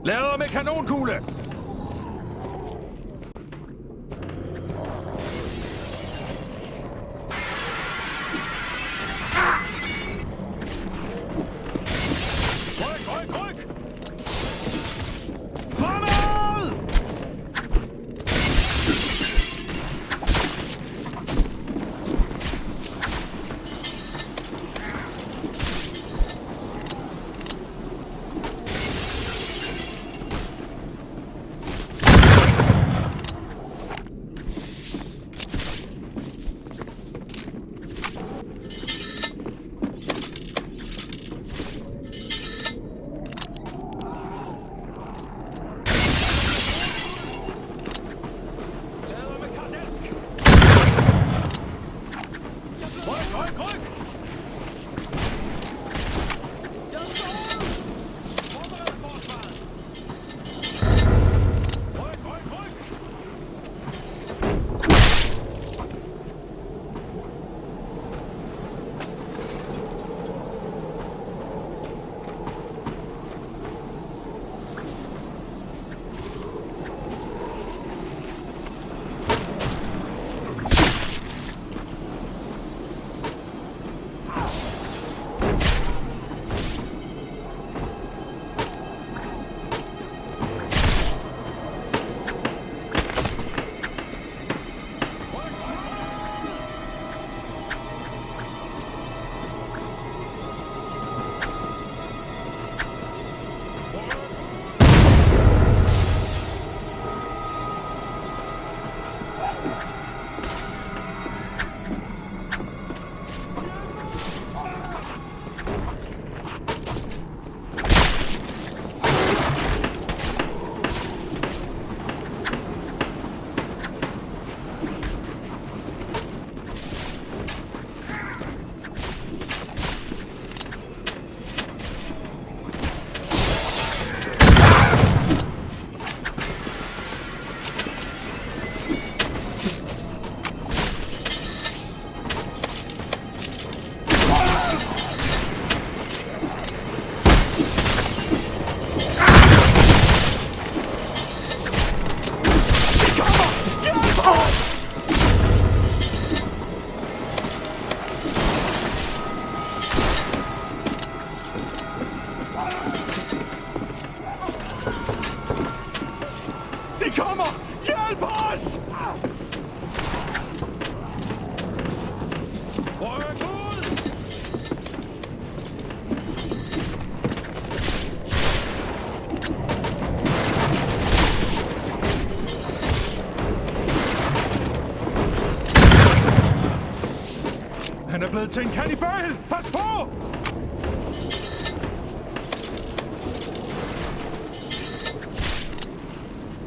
S5: Lader med kanonkugle! Ryk, ryk, ryk! Fremad! Han er blevet til en kannibal! Pas på!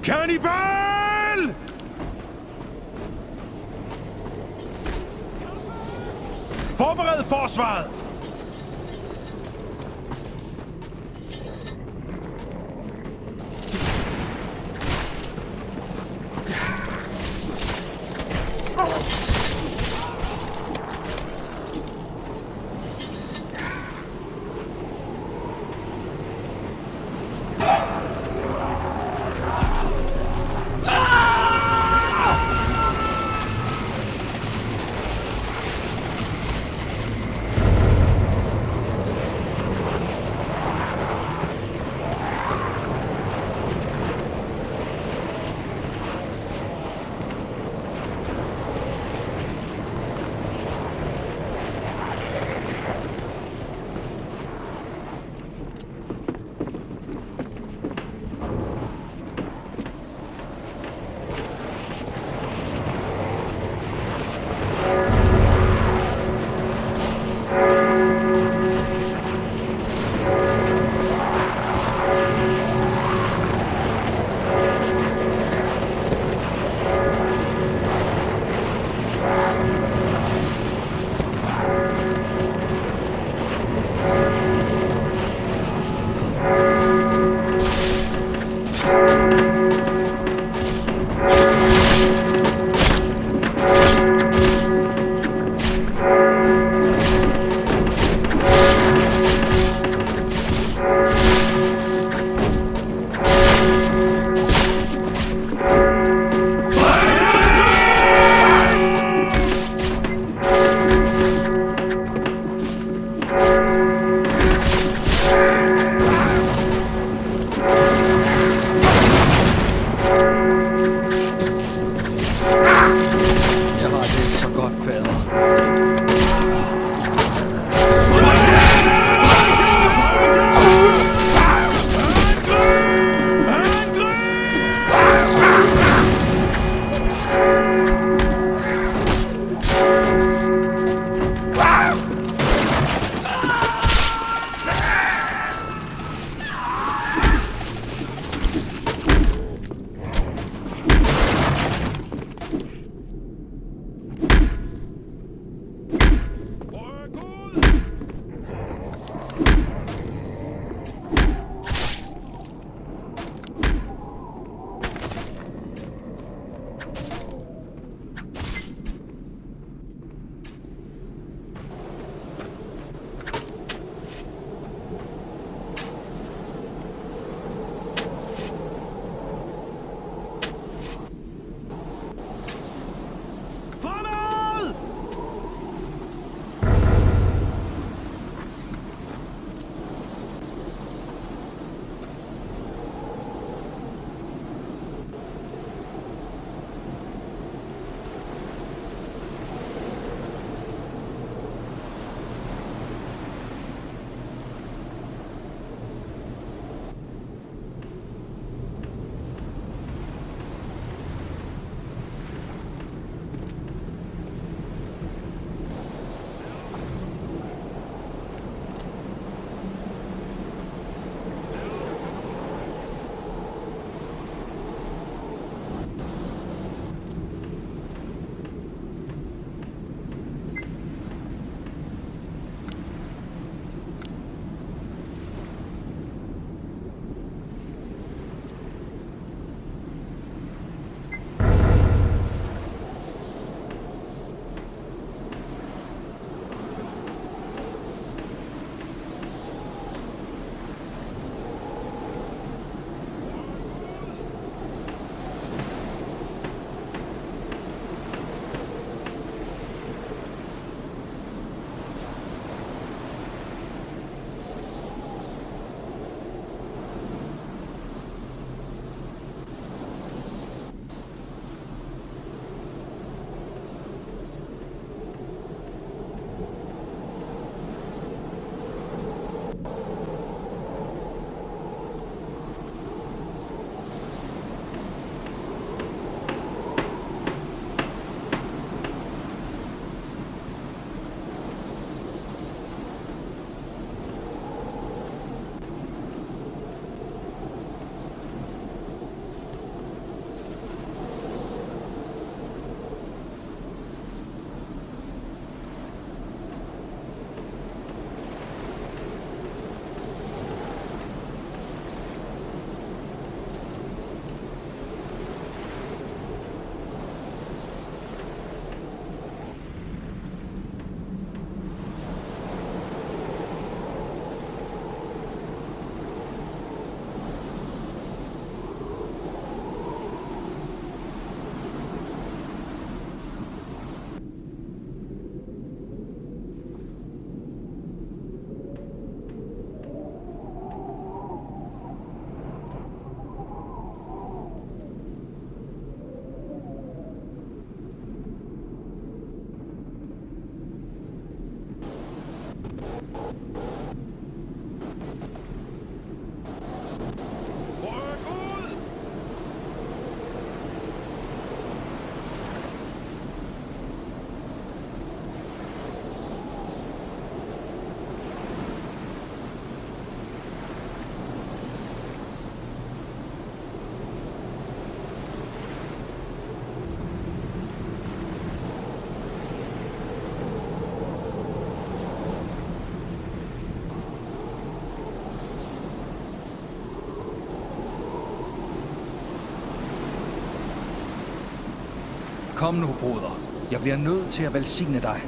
S5: Kannibal! Forbered forsvaret!
S10: Kom nu, broder. Jeg bliver nødt til at velsigne dig.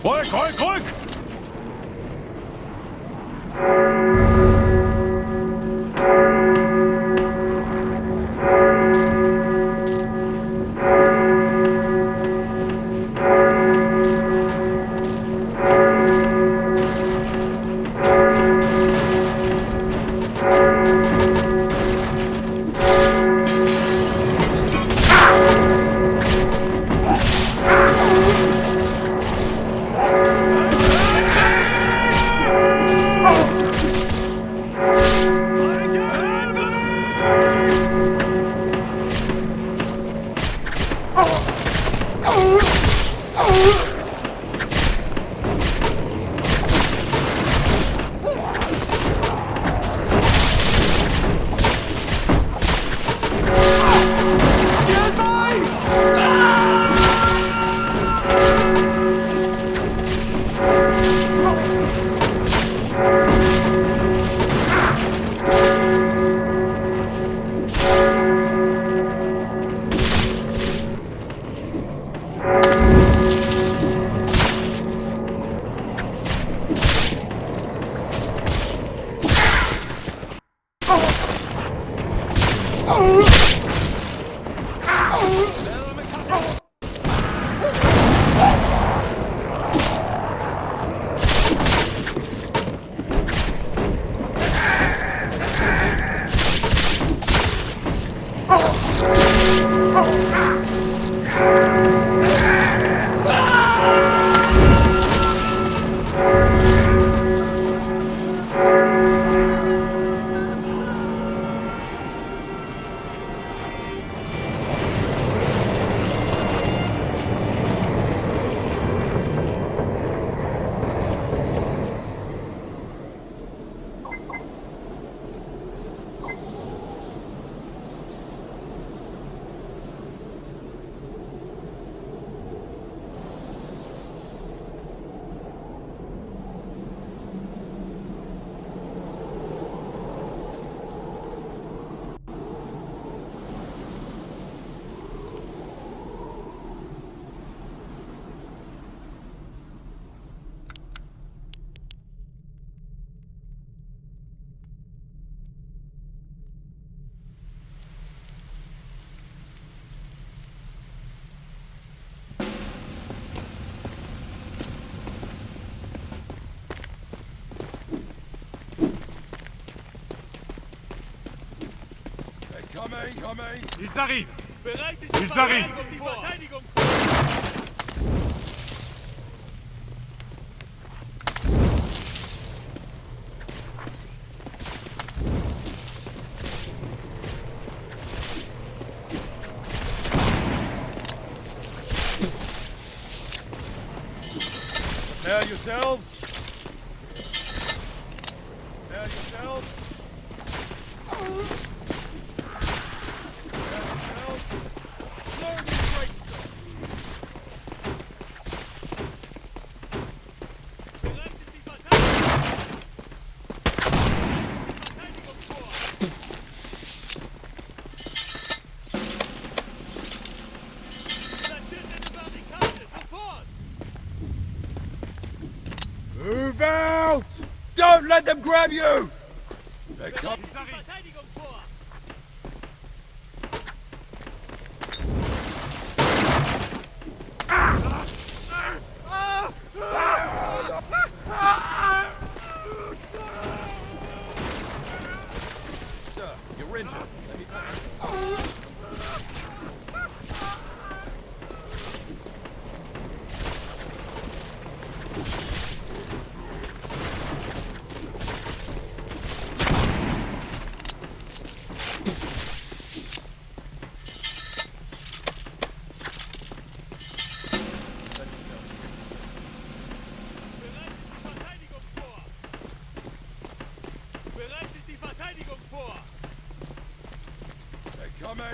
S5: Quick, quick, quick!
S11: Ils arrivent! Ils arrivent!
S5: Prepare yourselves! Prepare yourselves! let them grab you!
S3: Sir, you're injured.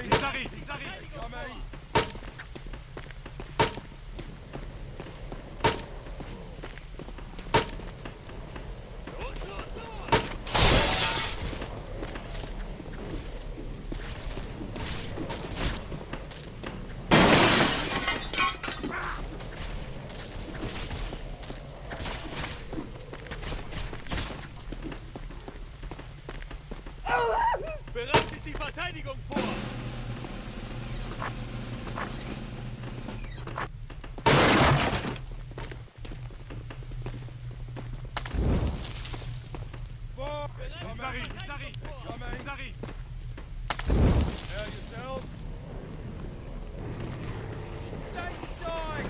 S11: Ils arrivent, ils arrivent. Bereitet die Verteidigung vor! Ils arrivent, ils arrivent! Ils arrivent! Prepare yourselves! Stay inside!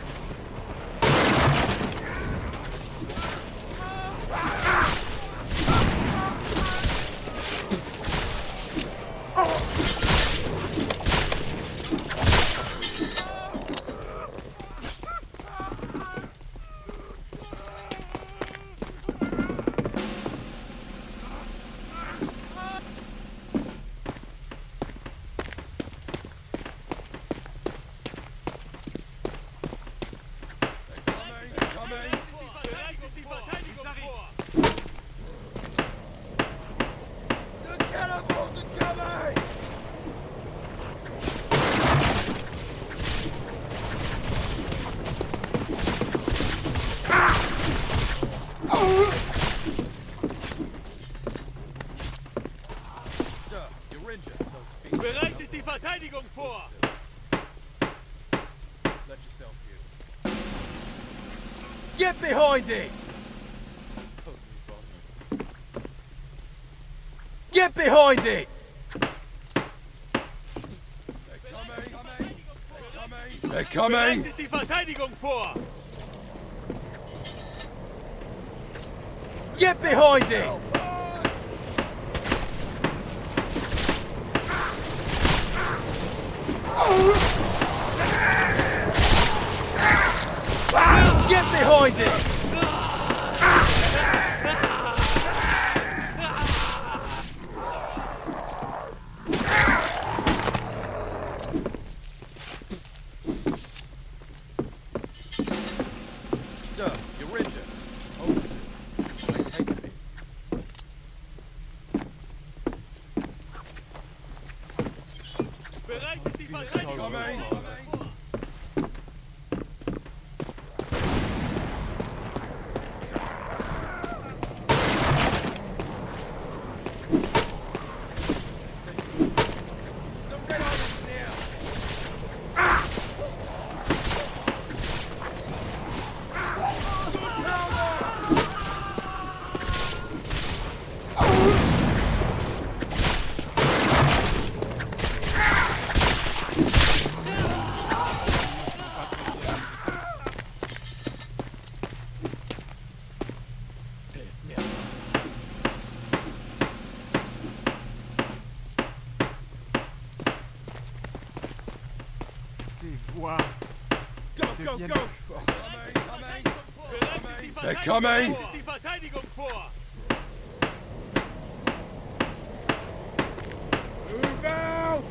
S11: Bereitet die Verteidigung vor!
S3: Let yourself heal.
S5: Get behind it! Get behind it!
S3: They're coming!
S11: Bereitet die Verteidigung vor!
S5: Get behind it! Get behind it!
S3: Sir, you're injured. Hold still. I take it.
S11: Bereitet die Verteidigung vor!
S8: Ces voix
S5: Go,
S8: deviennent
S5: go!
S8: plus fortes.
S3: They're coming!
S11: Bereitet die Verteidigung vor!
S5: Move out!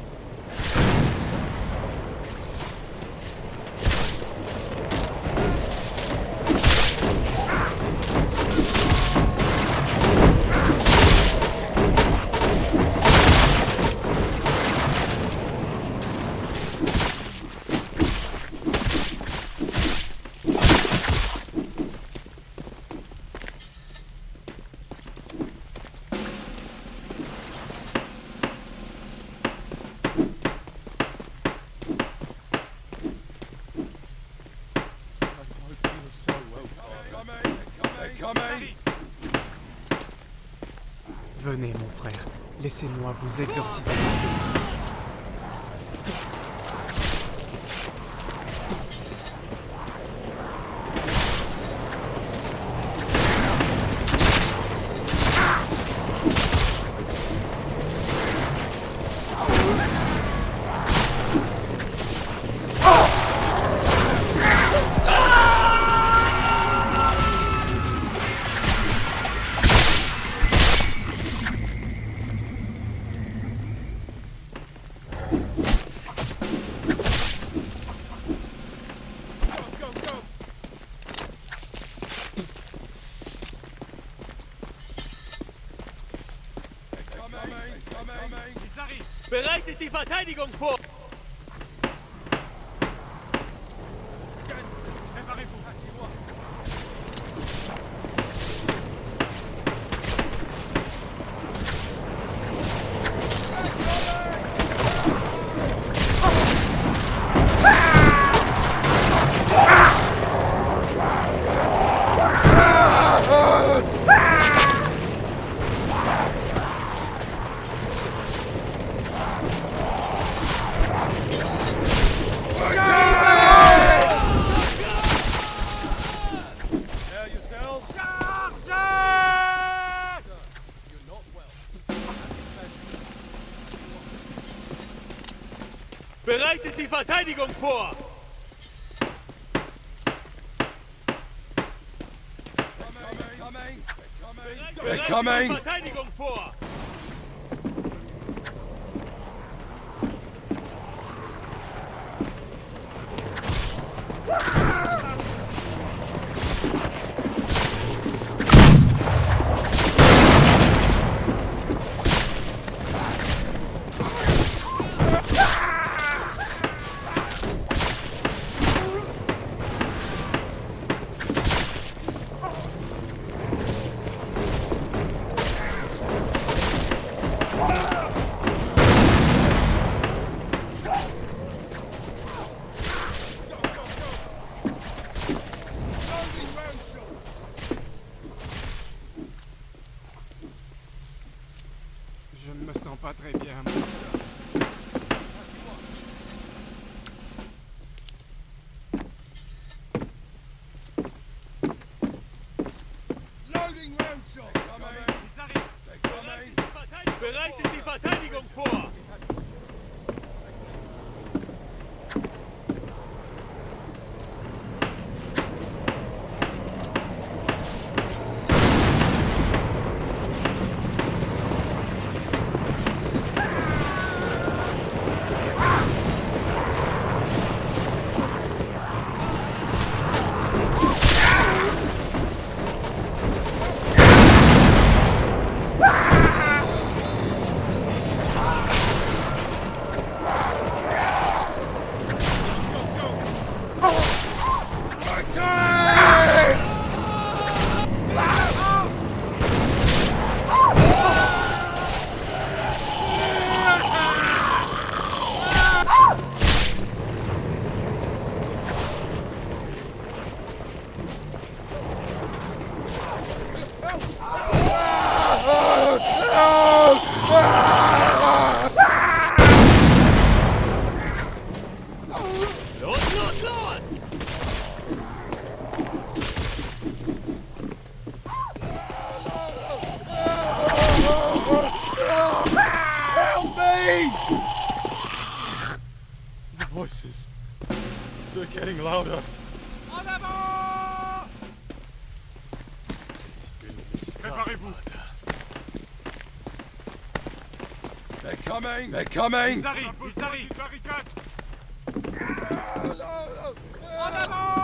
S8: Venez, mon frère. Laissez-moi vous exorciser.
S11: Bereitet die Verteidigung vor! Bereitet die Verteidigung vor! Bereitet die Verteidigung vor!
S8: Je ne me sens pas très bien.
S11: Bereitet die Verteidigung vor!
S5: The voices. They're getting louder. Préparez-vous. They're coming. They're coming. Ils arrivent. Ils arrivent. En avant.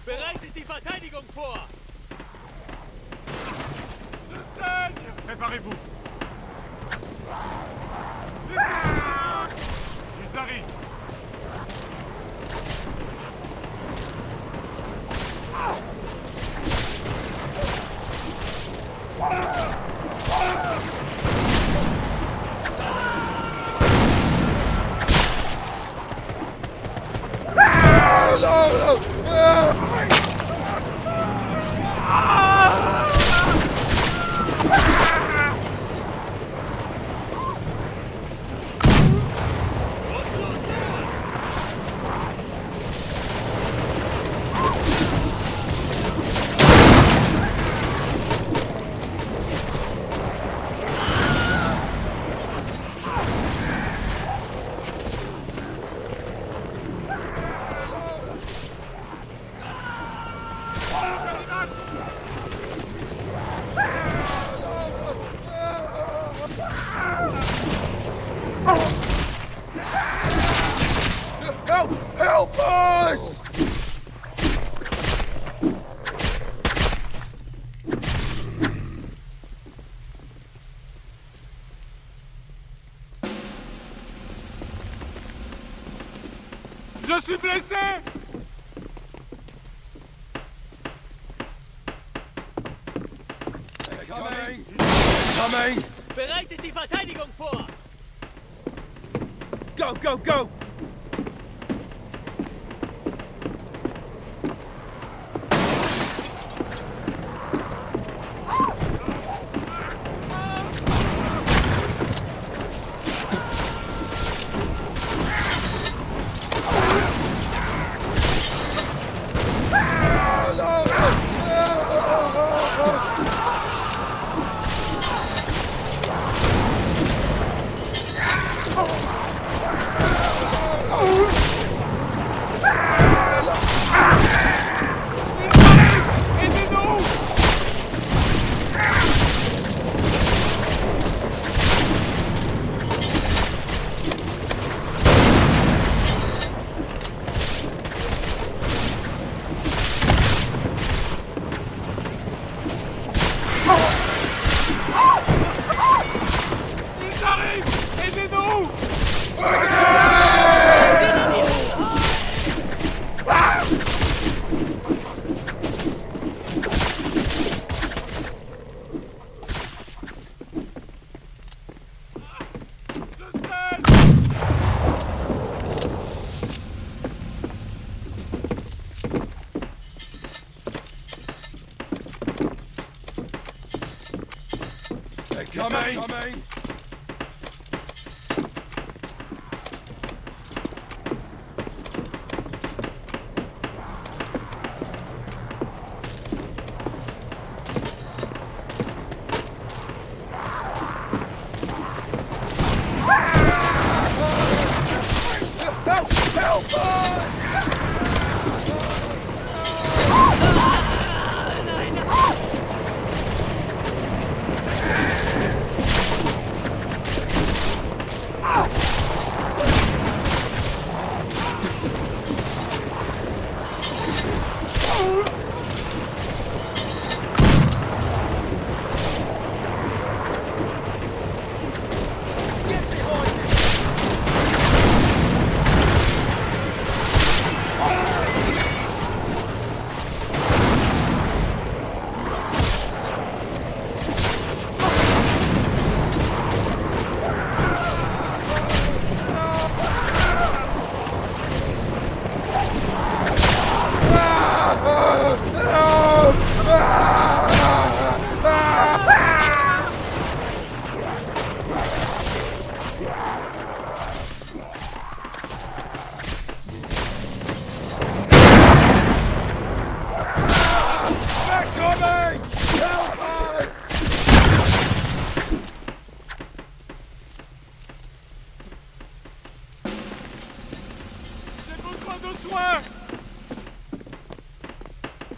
S11: Bereitet die Verteidigung vor!
S5: Préparez-vous! Ils arrivent! Help us! Je suis blessé! Coming! Coming!
S11: Bereitet die Verteidigung vor!
S5: Go, go, go! Coming!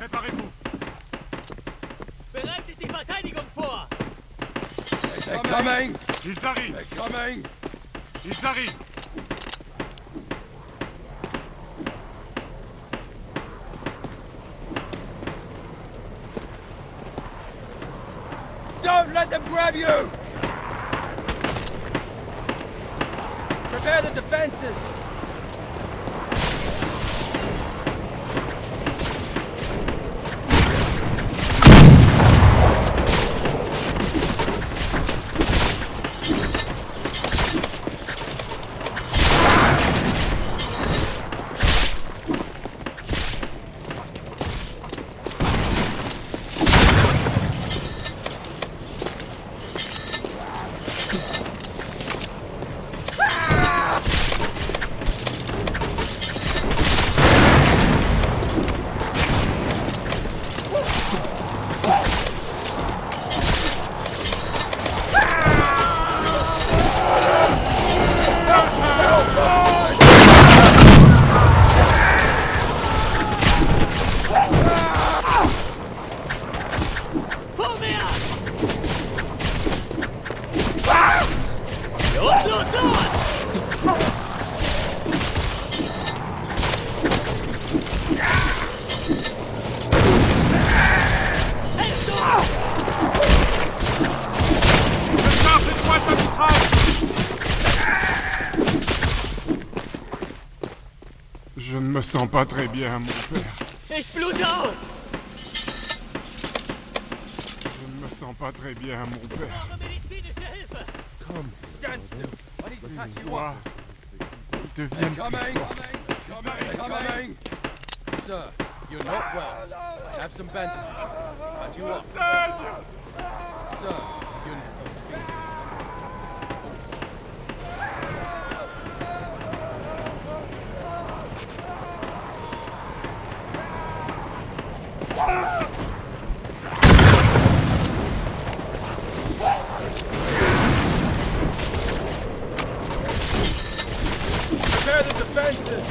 S11: Préparez-vous. Bereitet die Verteidigung vor.
S5: They're coming!
S11: Ils arrivent.
S5: They're coming!
S11: Ils arrivent.
S5: Don't let them grab you! Prepare the defenses!
S12: Je ne me sens pas très bien, mon père.
S11: Ich blute aus!
S12: Je ne me sens pas très bien, mon père.
S11: Medizinische Hilfe!
S5: Come, stand still. I need to patch you
S12: Toi,
S5: up.
S12: ils deviennent
S5: Coming!
S12: plus forts.
S5: Coming! Sir, you're not well. I have some bandages. Patch you up. Sir, you're not Prepare the defenses!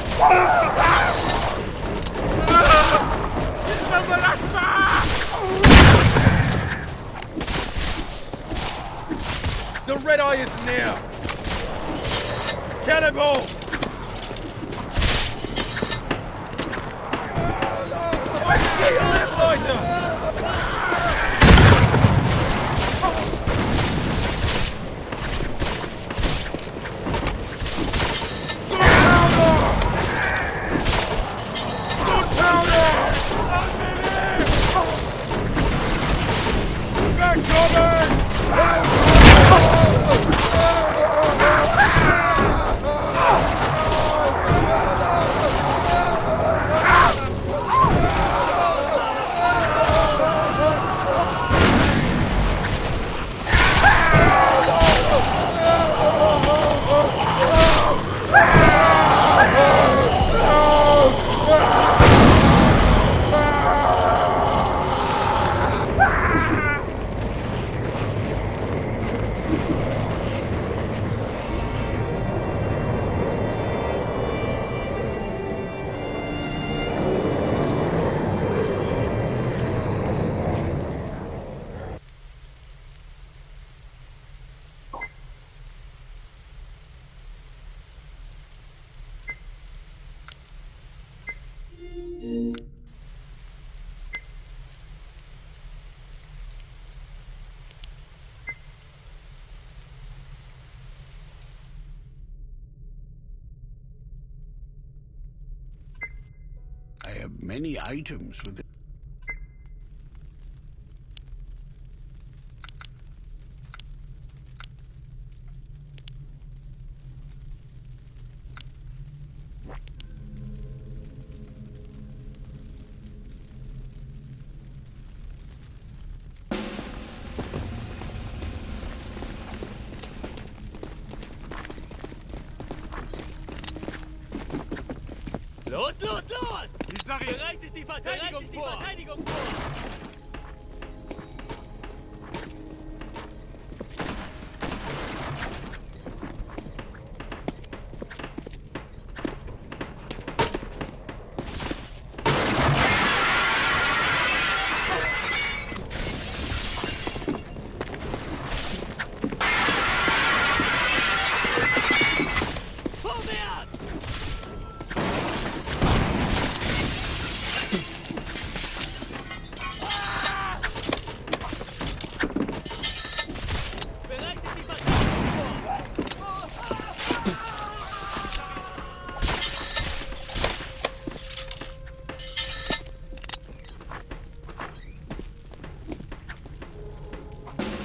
S5: The red eye is near! Cannonball! I see a lamplighter!
S13: many items with it.
S11: Los, los, los! Bereitet die Verteidigung vor!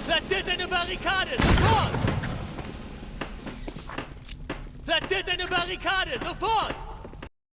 S11: Platziert eine Barrikade! Sofort! Platziert eine Barrikade! Sofort!